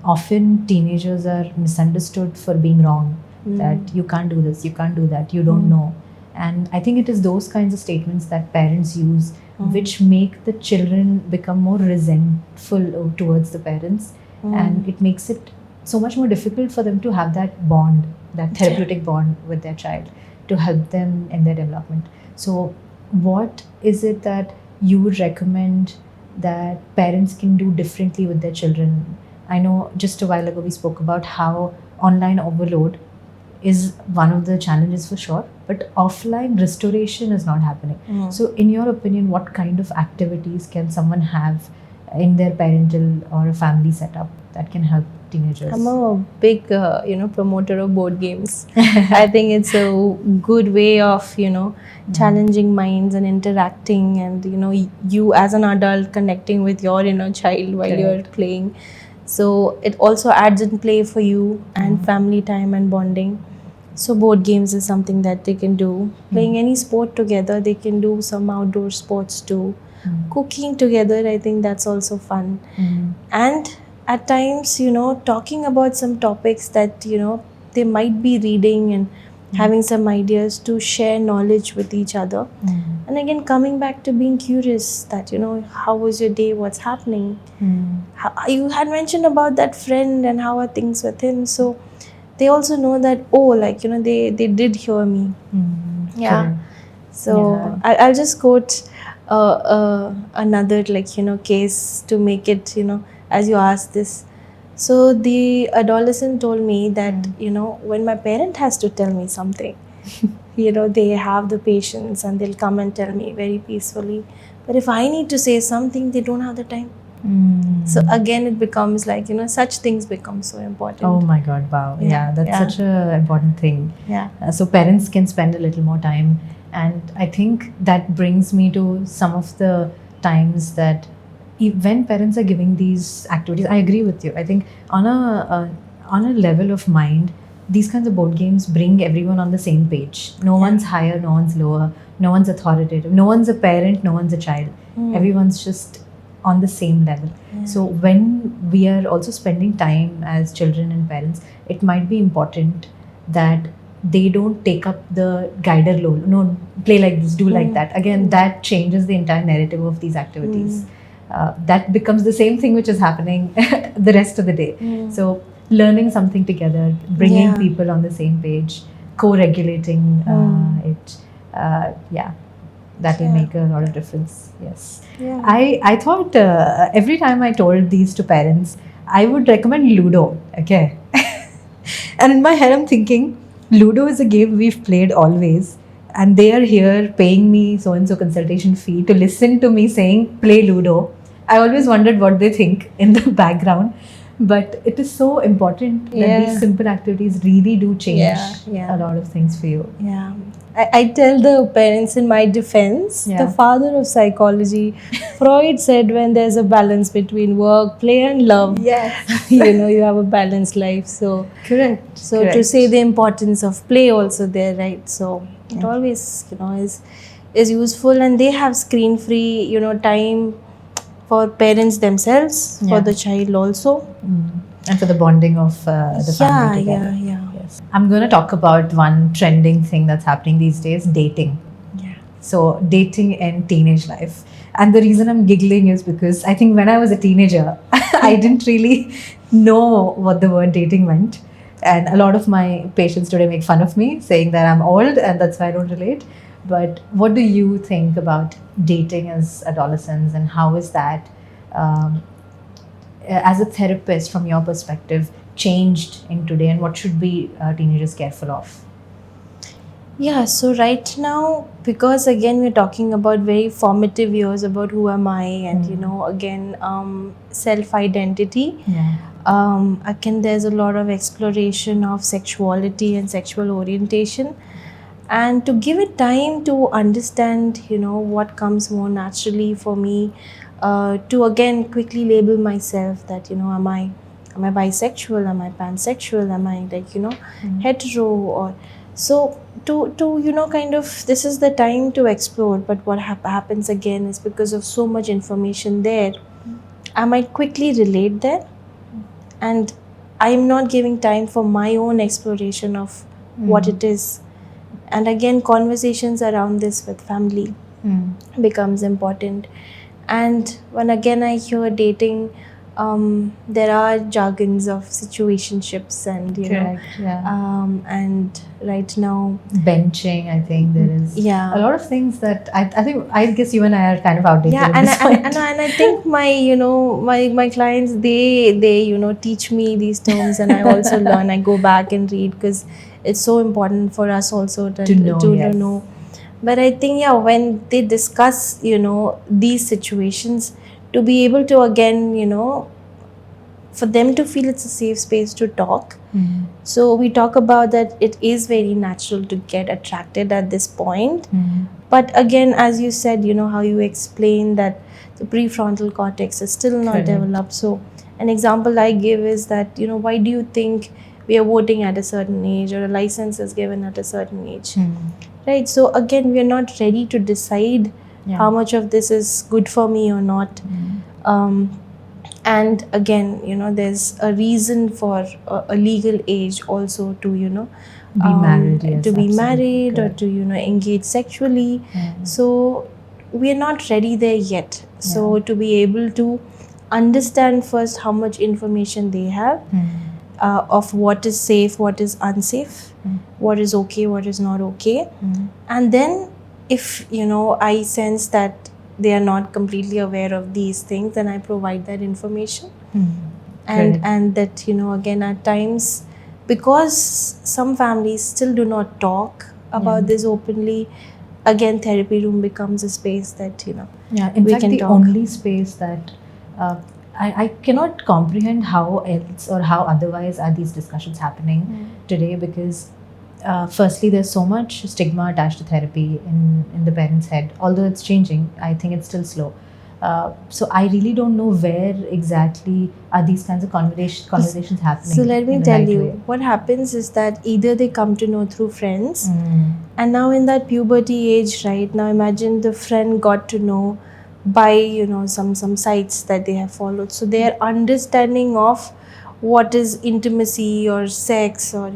Speaker 1: Often teenagers are misunderstood for being wrong, that you can't do this, you can't do that, you don't know. And I think it is those kinds of statements that parents use which make the children become more resentful towards the parents, and it makes it so much more difficult for them to have that bond, that therapeutic bond with their child, to help them in their development. So what is it that you would recommend that parents can do differently with their children? I know just a while ago we spoke about how online overload is one of the challenges for sure, but offline restoration is not happening. So in your opinion, what kind of activities can someone have in their parental or a family setup that can help teenagers?
Speaker 2: I'm a big, promoter of board games. I think it's a good way of, challenging minds and interacting, and you as an adult connecting with your inner child while you're playing. So it also adds in play for you and family time and bonding. So board games is something that they can do. Playing any sport together, they can do some outdoor sports too. Cooking together, I think that's also fun. And at times, talking about some topics that, they might be reading and having some ideas to share knowledge with each other. And again, coming back to being curious that, how was your day, what's happening? You had mentioned about that friend and how are things with him. So they also know that, they did hear me. Yeah. So I'll just quote another case to make it, as you asked this. So the adolescent told me that, when my parent has to tell me something, they have the patience and they'll come and tell me very peacefully. But if I need to say something, they don't have the time. So again, it becomes like, such things become so important.
Speaker 1: Oh my God, wow. Yeah, that's such an important thing.
Speaker 2: Yeah.
Speaker 1: So parents can spend a little more time. And I think that brings me to some of the times that when parents are giving these activities, I agree with you. I think on a level of mind, these kinds of board games bring everyone on the same page. No one's higher, no one's lower, no one's authoritative, no one's a parent, no one's a child. Everyone's just on the same level. So when we are also spending time as children and parents, it might be important that they don't take up the guider role. No, play like this, do like that. Again, that changes the entire narrative of these activities. That becomes the same thing which is happening the rest of the day. So learning something together, bringing people on the same page, co-regulating it. That will make a lot of difference. Yes. I thought every time I told these to parents, I would recommend Ludo. Okay. And in my head, I'm thinking, Ludo is a game we've played always. And they are here paying me so-and-so consultation fee to listen to me saying, play Ludo. I always wondered what they think in the background. But it is so important that these simple activities really do change a lot of things for you.
Speaker 2: Yeah. I tell the parents in my defense, the father of psychology, Freud said when there's a balance between work, play and love, you have a balanced life. So
Speaker 1: Correct.
Speaker 2: So to say the importance of play also there, right? So it always, is useful, and they have screen-free, time for parents themselves, for the child also.
Speaker 1: And for the bonding of the family together. Yes. I'm going to talk about one trending thing that's happening these days, dating. So dating in teenage life. And the reason I'm giggling is because I think when I was a teenager, I didn't really know what the word dating meant. And a lot of my patients today make fun of me, saying that I'm old and that's why I don't relate. But what do you think about dating as adolescents, and how is that, as a therapist from your perspective, changed in today, and what should be teenagers careful of?
Speaker 2: Yeah, so right now, because again we're talking about very formative years about who am I, and again self-identity. Again, there's a lot of exploration of sexuality and sexual orientation, and to give it time to understand what comes more naturally for me, to again quickly label myself that am I bisexual, am I pansexual, am I hetero, or so to kind of, this is the time to explore. But what happens again is, because of so much information there, I might quickly relate there, and I'm not giving time for my own exploration of what it is. And again, conversations around this with family becomes important. And when again I hear dating, there are jargons of situationships and
Speaker 1: Correct. Yeah.
Speaker 2: and right now,
Speaker 1: Benching, I think there is
Speaker 2: yeah.
Speaker 1: a lot of things that I think I guess you and I are kind of outdated
Speaker 2: Yeah,
Speaker 1: at
Speaker 2: and
Speaker 1: this
Speaker 2: I,
Speaker 1: point.
Speaker 2: and I think my clients, they teach me these terms, and I also learn. I go back and read because it's so important for us also
Speaker 1: To know,
Speaker 2: to
Speaker 1: yes.
Speaker 2: know. But I think, yeah, when they discuss these situations, to be able to again for them to feel it's a safe space to talk. So we talk about that it is very natural to get attracted at this point. But again, as you said, how you explain that the prefrontal cortex is still not
Speaker 1: Correct.
Speaker 2: developed. So an example I give is that, why do you think we are voting at a certain age, or a license is given at a certain age? Right? So again, we are not ready to decide how much of this is good for me or not. And again, there's a reason for a legal age also to
Speaker 1: Be married, yes,
Speaker 2: to be
Speaker 1: absolutely
Speaker 2: married, or
Speaker 1: correct.
Speaker 2: to engage sexually. So we are not ready there yet. So to be able to understand first how much information they have of what is safe, what is unsafe, what is okay, what is not okay. And then if I sense that they are not completely aware of these things, then I provide that information. And that again, at times, because some families still do not talk about this openly, again, therapy room becomes a space that
Speaker 1: in
Speaker 2: we
Speaker 1: fact
Speaker 2: can
Speaker 1: the
Speaker 2: talk.
Speaker 1: only space that I cannot comprehend how else or how otherwise are these discussions happening today, because firstly there's so much stigma attached to therapy in the parents' head. Although it's changing, I think it's still slow. So I really don't know where exactly are these kinds of conversations happening.
Speaker 2: So let me
Speaker 1: in the
Speaker 2: tell
Speaker 1: right
Speaker 2: you,
Speaker 1: way.
Speaker 2: what happens is that either they come to know through friends, and now in that puberty age, right now, imagine the friend got to know by some sites that they have followed. So their understanding of what is intimacy or sex, or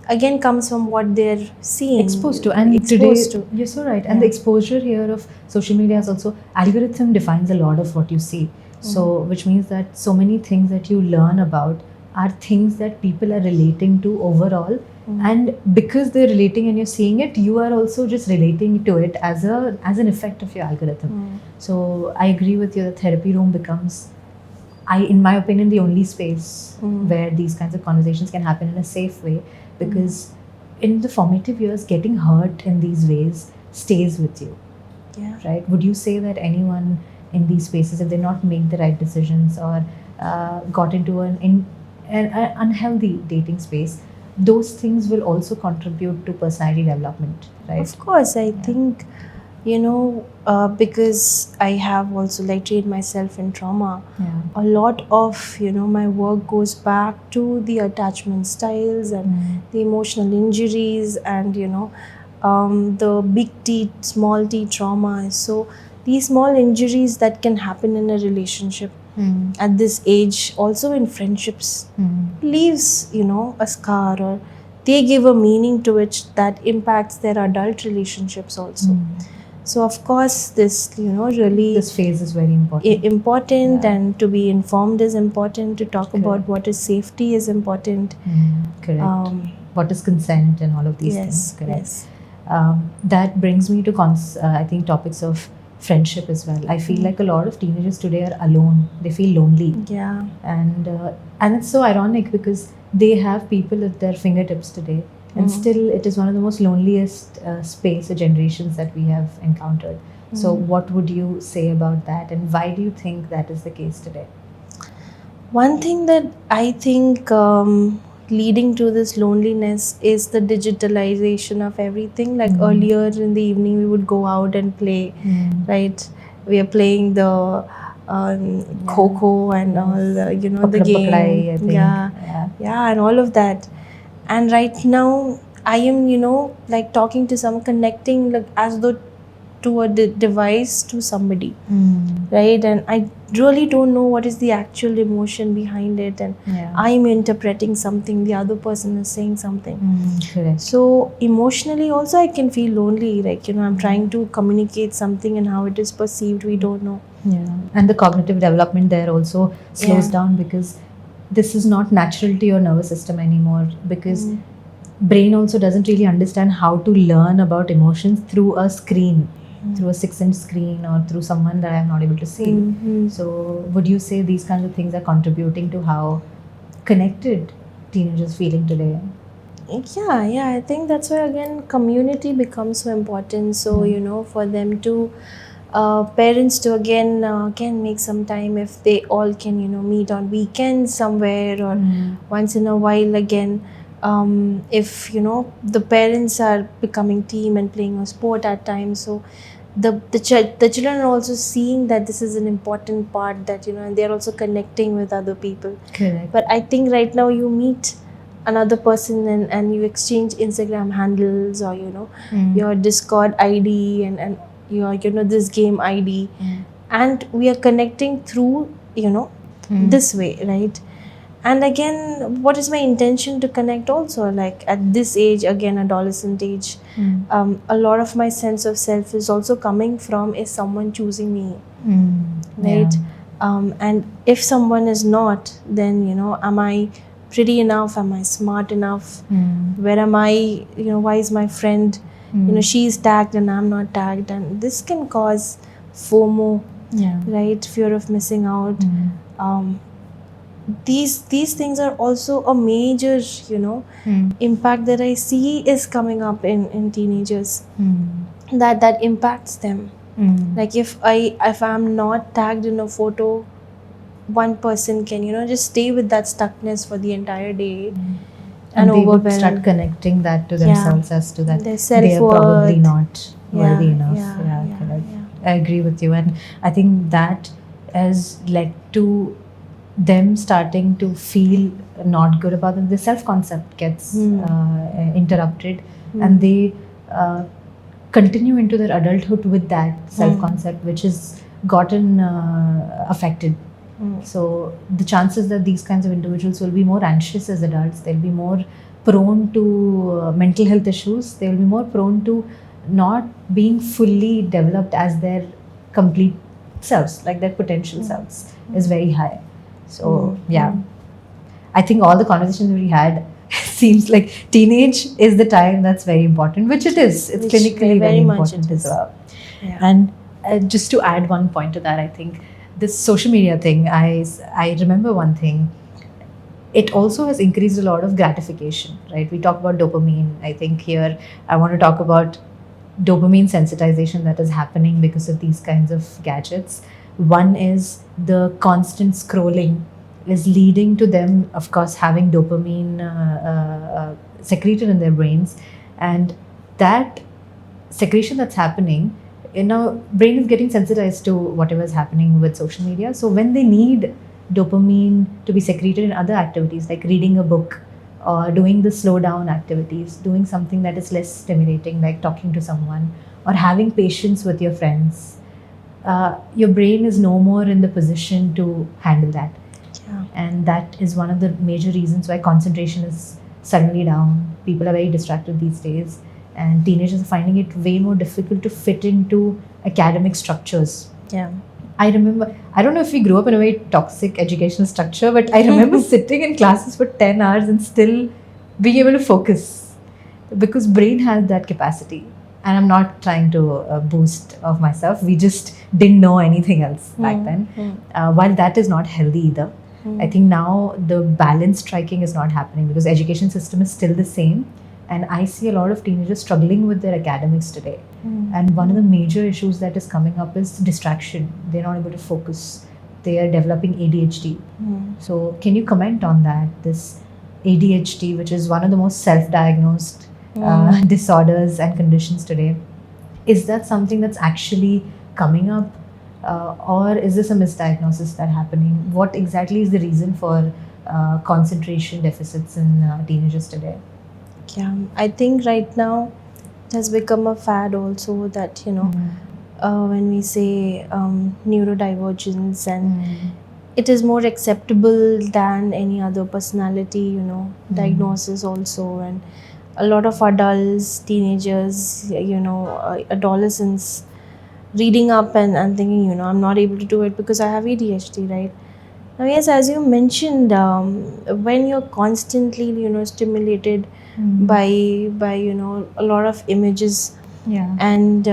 Speaker 2: again, comes from what they're seeing,
Speaker 1: Exposed to. And
Speaker 2: exposed
Speaker 1: today
Speaker 2: to.
Speaker 1: you're so right. And the exposure here of social media is also, algorithm defines a lot of what you see. So which means that so many things that you learn about are things that people are relating to overall. And because they're relating and you're seeing it, you are also just relating to it as an effect of your algorithm. So I agree with you that therapy room becomes, in my opinion, the only space where these kinds of conversations can happen in a safe way, because in the formative years, getting hurt in these ways stays with you.
Speaker 2: Yeah.
Speaker 1: Right? Would you say that anyone in these spaces, if they not make the right decisions or got into an unhealthy dating space, those things will also contribute to personality development, right?
Speaker 2: Of course, I think, because I have also trained myself in trauma, a lot of, my work goes back to the attachment styles and the emotional injuries and, the big T, small t trauma. So these small injuries that can happen in a relationship at this age, also in friendships, leaves, a scar, or they give a meaning to it that impacts their adult relationships also. So of course, this really
Speaker 1: this phase is very important.
Speaker 2: And to be informed is important. To talk about what is safety is important.
Speaker 1: Correct. What is consent and all of these things. Correct.
Speaker 2: Yes.
Speaker 1: That brings me to I think topics of friendship as well. I feel like a lot of teenagers today are alone. They feel lonely.
Speaker 2: Yeah.
Speaker 1: And it's so ironic because they have people at their fingertips today. And still, it is one of the most loneliest space or generations that we have encountered. So what would you say about that? And why do you think that is the case today?
Speaker 2: One thing that I think leading to this loneliness is the digitalization of everything. Like earlier in the evening, we would go out and play, right? We are playing the Coco and all, the game.
Speaker 1: Pakrai, I think.
Speaker 2: Yeah, and all of that. And right now, I am, talking to someone, connecting as though to a device to somebody,
Speaker 1: Mm.
Speaker 2: right? And I really don't know what is the actual emotion behind it, and
Speaker 1: Yeah.
Speaker 2: I'm interpreting something, the other person is saying something.
Speaker 1: Correct.
Speaker 2: So emotionally also I can feel lonely, like, you know, I'm trying to communicate something and how it is perceived, we don't know.
Speaker 1: Yeah, and the cognitive development there also slows
Speaker 2: Yeah.
Speaker 1: down because this is not natural to your nervous system anymore, because
Speaker 2: Mm.
Speaker 1: brain also doesn't really understand how to learn about emotions through a screen, through a 6-inch screen, or through someone that I'm not able to see.
Speaker 2: Mhm.
Speaker 1: So would you say these kinds of things are contributing to how connected teenagers feeling today?
Speaker 2: Yeah, I think that's why again community becomes so important. So, you know, for them to parents to again can make some time, if they all can, you know, meet on weekends somewhere, or once in a while again, if, you know, the parents are becoming team and playing a sport at times, so the children are also seeing that this is an important part, that, you know, and they're also connecting with other people.
Speaker 1: Correct.
Speaker 2: But I think right now you meet another person, and you exchange Instagram handles, or, you know, your Discord ID, and your, you know, this game ID, and we are connecting through, you know, this way, right? And again, what is my intention to connect also, like at this age, again adolescent age, a lot of my sense of self is also coming from is someone choosing me, right? And if someone is not, then, you know, am I pretty enough, am I smart enough, where am I, you know, why is my friend, you know, she's tagged and I'm not tagged, and this can cause FOMO, right? Fear of missing out. These things are also a major, you know, impact that I see is coming up in teenagers, that impacts them. Like if I'm not tagged in a photo, one person can, you know, just stay with that stuckness for the entire day,
Speaker 1: and they would
Speaker 2: overwhelm.
Speaker 1: start connecting that to
Speaker 2: Yeah.
Speaker 1: themselves as to that
Speaker 2: Their
Speaker 1: they are probably
Speaker 2: self-worth.
Speaker 1: not worthy
Speaker 2: Yeah,
Speaker 1: enough.
Speaker 2: yeah,
Speaker 1: Correct.
Speaker 2: yeah.
Speaker 1: I agree with you, and I think that has led to them starting to feel not good about them. The self-concept gets interrupted, and they continue into their adulthood with that self-concept, which has gotten affected. So the chances that these kinds of individuals will be more anxious as adults, they'll be more prone to mental health issues, they'll be more prone to not being fully developed as their complete selves, like their potential selves is very high. So I think all the conversations we had seems like teenage is the time that's very important, which it is. It's
Speaker 2: Which
Speaker 1: clinically very
Speaker 2: much
Speaker 1: important
Speaker 2: it
Speaker 1: as
Speaker 2: is.
Speaker 1: well.
Speaker 2: Yeah.
Speaker 1: And just to add one point to that, I think this social media thing, I remember one thing. It also has increased a lot of gratification, right? We talk about dopamine. I think here I want to talk about dopamine sensitization that is happening because of these kinds of gadgets. One is the constant scrolling is leading to them, of course, having dopamine secreted in their brains, and that secretion that's happening in our brain is getting sensitized to whatever is happening with social media. So when they need dopamine to be secreted in other activities like reading a book or doing the slow down activities, doing something that is less stimulating like talking to someone or having patience with your friends, your brain is no more in the position to handle that. And that is one of the major reasons why concentration is suddenly down. People are very distracted these days, and teenagers are finding it way more difficult to fit into academic structures.
Speaker 2: Yeah.
Speaker 1: I remember, I don't know if we grew up in a very toxic educational structure, but I remember sitting in classes for 10 hours and still being able to focus because brain has that capacity. And I'm not trying to boast of myself. We just didn't know anything else back then. While that is not healthy either. I think now the balance striking is not happening because education system is still the same. And I see a lot of teenagers struggling with their academics today. And one of the major issues that is coming up is distraction. They're not able to focus. They are developing ADHD. So can you comment on that? This ADHD, which is one of the most self-diagnosed disorders and conditions today. Is that something that's actually coming up? Or is this a misdiagnosis that's happening? What exactly is the reason for concentration deficits in teenagers today?
Speaker 2: Yeah, I think right now it has become a fad also that, you know, when we say neurodivergence, and it is more acceptable than any other personality, diagnosis also. And a lot of adults, teenagers, adolescents reading up and thinking, I'm not able to do it because I have ADHD, right? Now, yes, as you mentioned, when you're constantly, stimulated by a lot of images,
Speaker 1: Yeah.
Speaker 2: and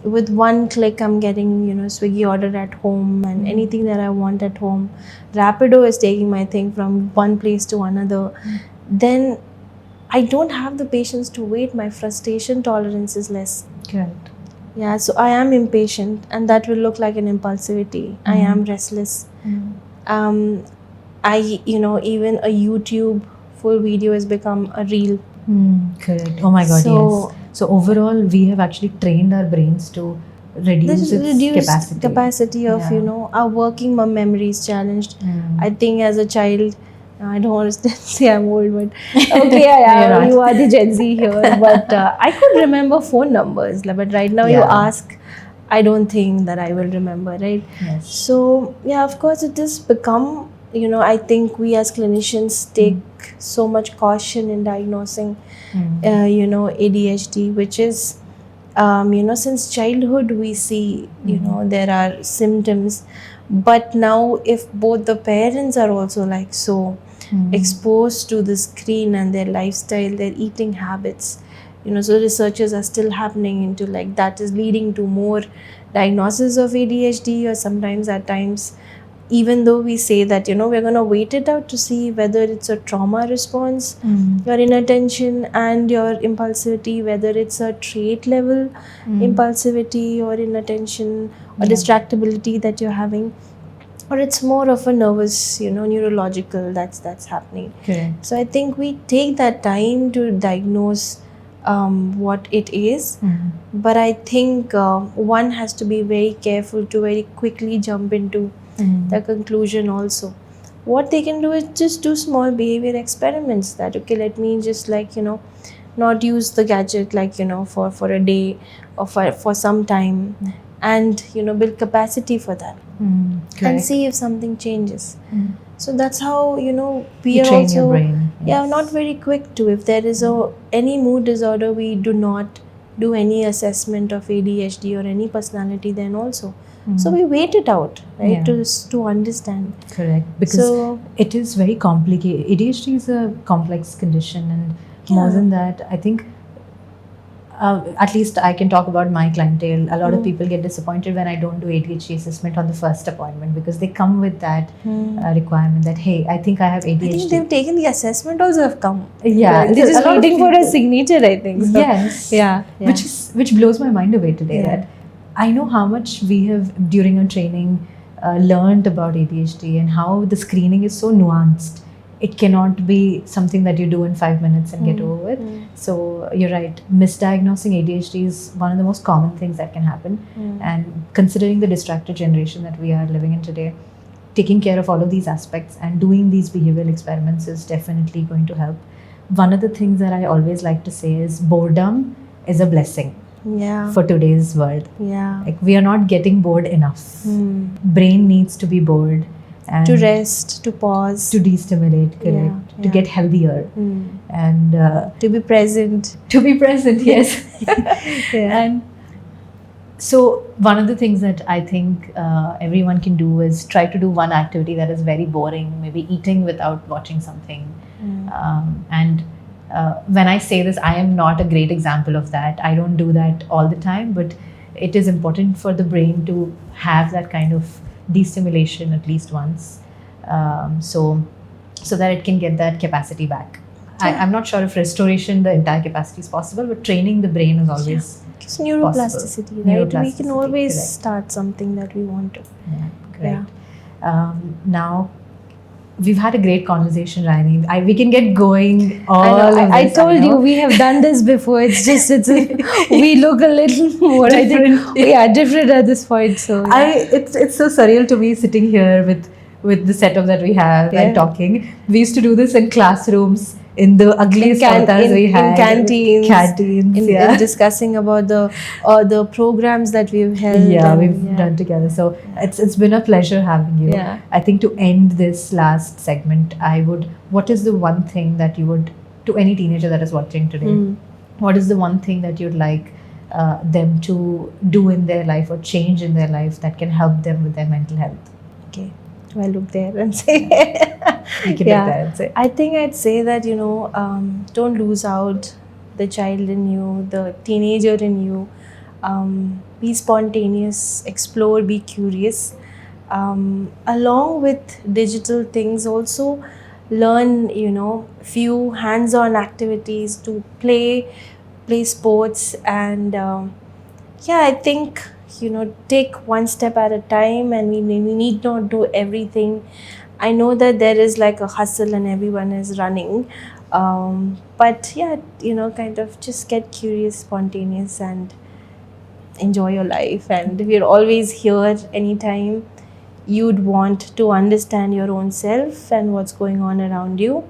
Speaker 2: with one click I'm getting Swiggy order at home, and anything that I want at home, Rapido is taking my thing from one place to another, then I don't have the patience to wait. My frustration tolerance is less.
Speaker 1: Correct.
Speaker 2: Yeah, so I am impatient, and that will look like an impulsivity. I am restless. I even a YouTube full video has become a reel.
Speaker 1: Correct. Oh my God,
Speaker 2: So-
Speaker 1: yes. So overall, we have actually trained our brains to reduce
Speaker 2: This is
Speaker 1: its
Speaker 2: reduced capacity of
Speaker 1: Yeah.
Speaker 2: our working memory is challenged.
Speaker 1: Mm.
Speaker 2: I think as a child, I don't want to say I'm old, but okay,
Speaker 1: You're not.
Speaker 2: you are the Gen Z here. But I could remember phone numbers, but right now you
Speaker 1: Yeah.
Speaker 2: ask, I don't think that I will remember, right?
Speaker 1: Yes.
Speaker 2: So yeah, of course, it has become, I think we as clinicians take so much caution in diagnosing, ADHD, which is, since childhood we see, there are symptoms. But now, if both the parents are also exposed to the screen and their lifestyle, their eating habits, so researches are still happening into that is leading to more diagnosis of ADHD, or sometimes at times, even though we say that we're going to wait it out to see whether it's a trauma response, your inattention and your impulsivity, whether it's a trait level impulsivity or inattention or distractibility that you're having, or it's more of a nervous, neurological that's happening.
Speaker 1: Correct.
Speaker 2: So I think we take that time to diagnose what it is, but I think one has to be very careful to very quickly jump into the conclusion also. What they can do is just do small behavior experiments, that okay, let me just not use the gadget for a day or for some time, and build capacity for that, and see if something changes. So that's how we
Speaker 1: You
Speaker 2: are
Speaker 1: train
Speaker 2: also
Speaker 1: your brain.
Speaker 2: yeah, not very quick to. If there is any mood disorder, we do not do any assessment of ADHD or any personality then also. So we wait it out, right,
Speaker 1: Yeah.
Speaker 2: to understand.
Speaker 1: Correct. Because
Speaker 2: So
Speaker 1: it is very complicated. ADHD is a complex condition, and more
Speaker 2: Yeah.
Speaker 1: than that, I think, at least I can talk about my clientele. A lot of people get disappointed when I don't do ADHD assessment on the first appointment, because they come with that requirement that, hey, I think I have
Speaker 2: I think
Speaker 1: ADHD.
Speaker 2: they've taken the assessment also have come.
Speaker 1: Yeah,
Speaker 2: They're
Speaker 1: there's
Speaker 2: just
Speaker 1: a lot of
Speaker 2: waiting for a
Speaker 1: people-
Speaker 2: signature, I think. So.
Speaker 1: Yes.
Speaker 2: Yeah.
Speaker 1: Which blows my mind away today.
Speaker 2: Yeah.
Speaker 1: That I know how much we have during our training learned about ADHD, and how the screening is so nuanced. It cannot be something that you do in 5 minutes and get over with. So you're right. Misdiagnosing ADHD is one of the most common things that can happen. And considering the distracted generation that we are living in today, taking care of all of these aspects and doing these behavioral experiments is definitely going to help. One of the things that I always like to say is boredom is a blessing
Speaker 2: Yeah.
Speaker 1: for today's world.
Speaker 2: Yeah.
Speaker 1: Like, we are not getting bored enough. Brain needs to be bored, and
Speaker 2: To rest, to pause,
Speaker 1: to destimulate, correct, to
Speaker 2: yeah.
Speaker 1: get healthier, and
Speaker 2: to be present.
Speaker 1: to be present. Yes.
Speaker 2: Yeah.
Speaker 1: And so one of the things that I think everyone can do is try to do one activity that is very boring, maybe eating without watching something. And when I say this, I am not a great example of that. I don't do that all the time, but it is important for the brain to have that kind of destimulation at least once, so that it can get that capacity back. I'm not sure if restoration, the entire capacity is possible, but training the brain is always
Speaker 2: It's neuroplasticity, right? We
Speaker 1: Neuroplasticity,
Speaker 2: can always
Speaker 1: correct.
Speaker 2: start something that we want to.
Speaker 1: correct. Now, we've had a great conversation, Raini. We can get going all
Speaker 2: I
Speaker 1: of this,
Speaker 2: told
Speaker 1: know.
Speaker 2: you we have done this before. It's just we look a little more
Speaker 1: Different.
Speaker 2: I think, different at this point. So yeah.
Speaker 1: It's so surreal to me sitting here with the setup that we have
Speaker 2: Yeah.
Speaker 1: and talking. We used to do this in classrooms in the ugliest avatars we had.
Speaker 2: in canteens,
Speaker 1: Canteens, yeah.
Speaker 2: in discussing about the programs that we've held.
Speaker 1: Yeah,
Speaker 2: and,
Speaker 1: we've done together. So it's been a pleasure having you.
Speaker 2: Yeah.
Speaker 1: I think to end this last segment, what is the one thing that you would, to any teenager that is watching today, what is the one thing that you'd like them to do in their life or change in their life that can help them with their mental health?
Speaker 2: Okay, do I look there and say?
Speaker 1: You can
Speaker 2: Yeah.
Speaker 1: look there and say.
Speaker 2: I think I'd say that, you know, don't lose out the child in you, the teenager in you. Be spontaneous, explore, be curious. Along with digital things, also learn, you know, few hands-on activities to play sports, and yeah, I think, you know, take one step at a time, and we need not do everything. I know that there is like a hustle and everyone is running, but yeah, you know, kind of just get curious, spontaneous, and enjoy your life. And we're always here anytime you'd want to understand your own self and what's going on around you.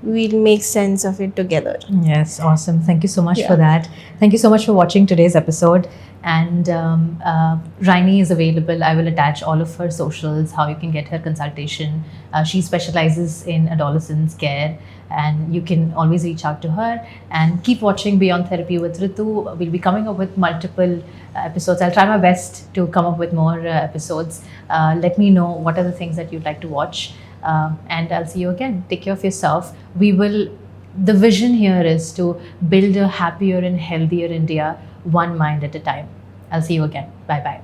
Speaker 2: We'll make sense of it together.
Speaker 1: Yes, awesome. Thank you so much
Speaker 2: Yeah.
Speaker 1: for that. Thank you so much for watching today's episode. And Raini is available. I will attach all of her socials, how you can get her consultation. She specializes in adolescence care, and you can always reach out to her. And keep watching Beyond Therapy with Ritu. We'll be coming up with multiple episodes. I'll try my best to come up with more episodes. Let me know what are the things that you'd like to watch. And I'll see you again. Take care of yourself. The vision here is to build a happier and healthier India, one mind at a time. I'll see you again. Bye bye.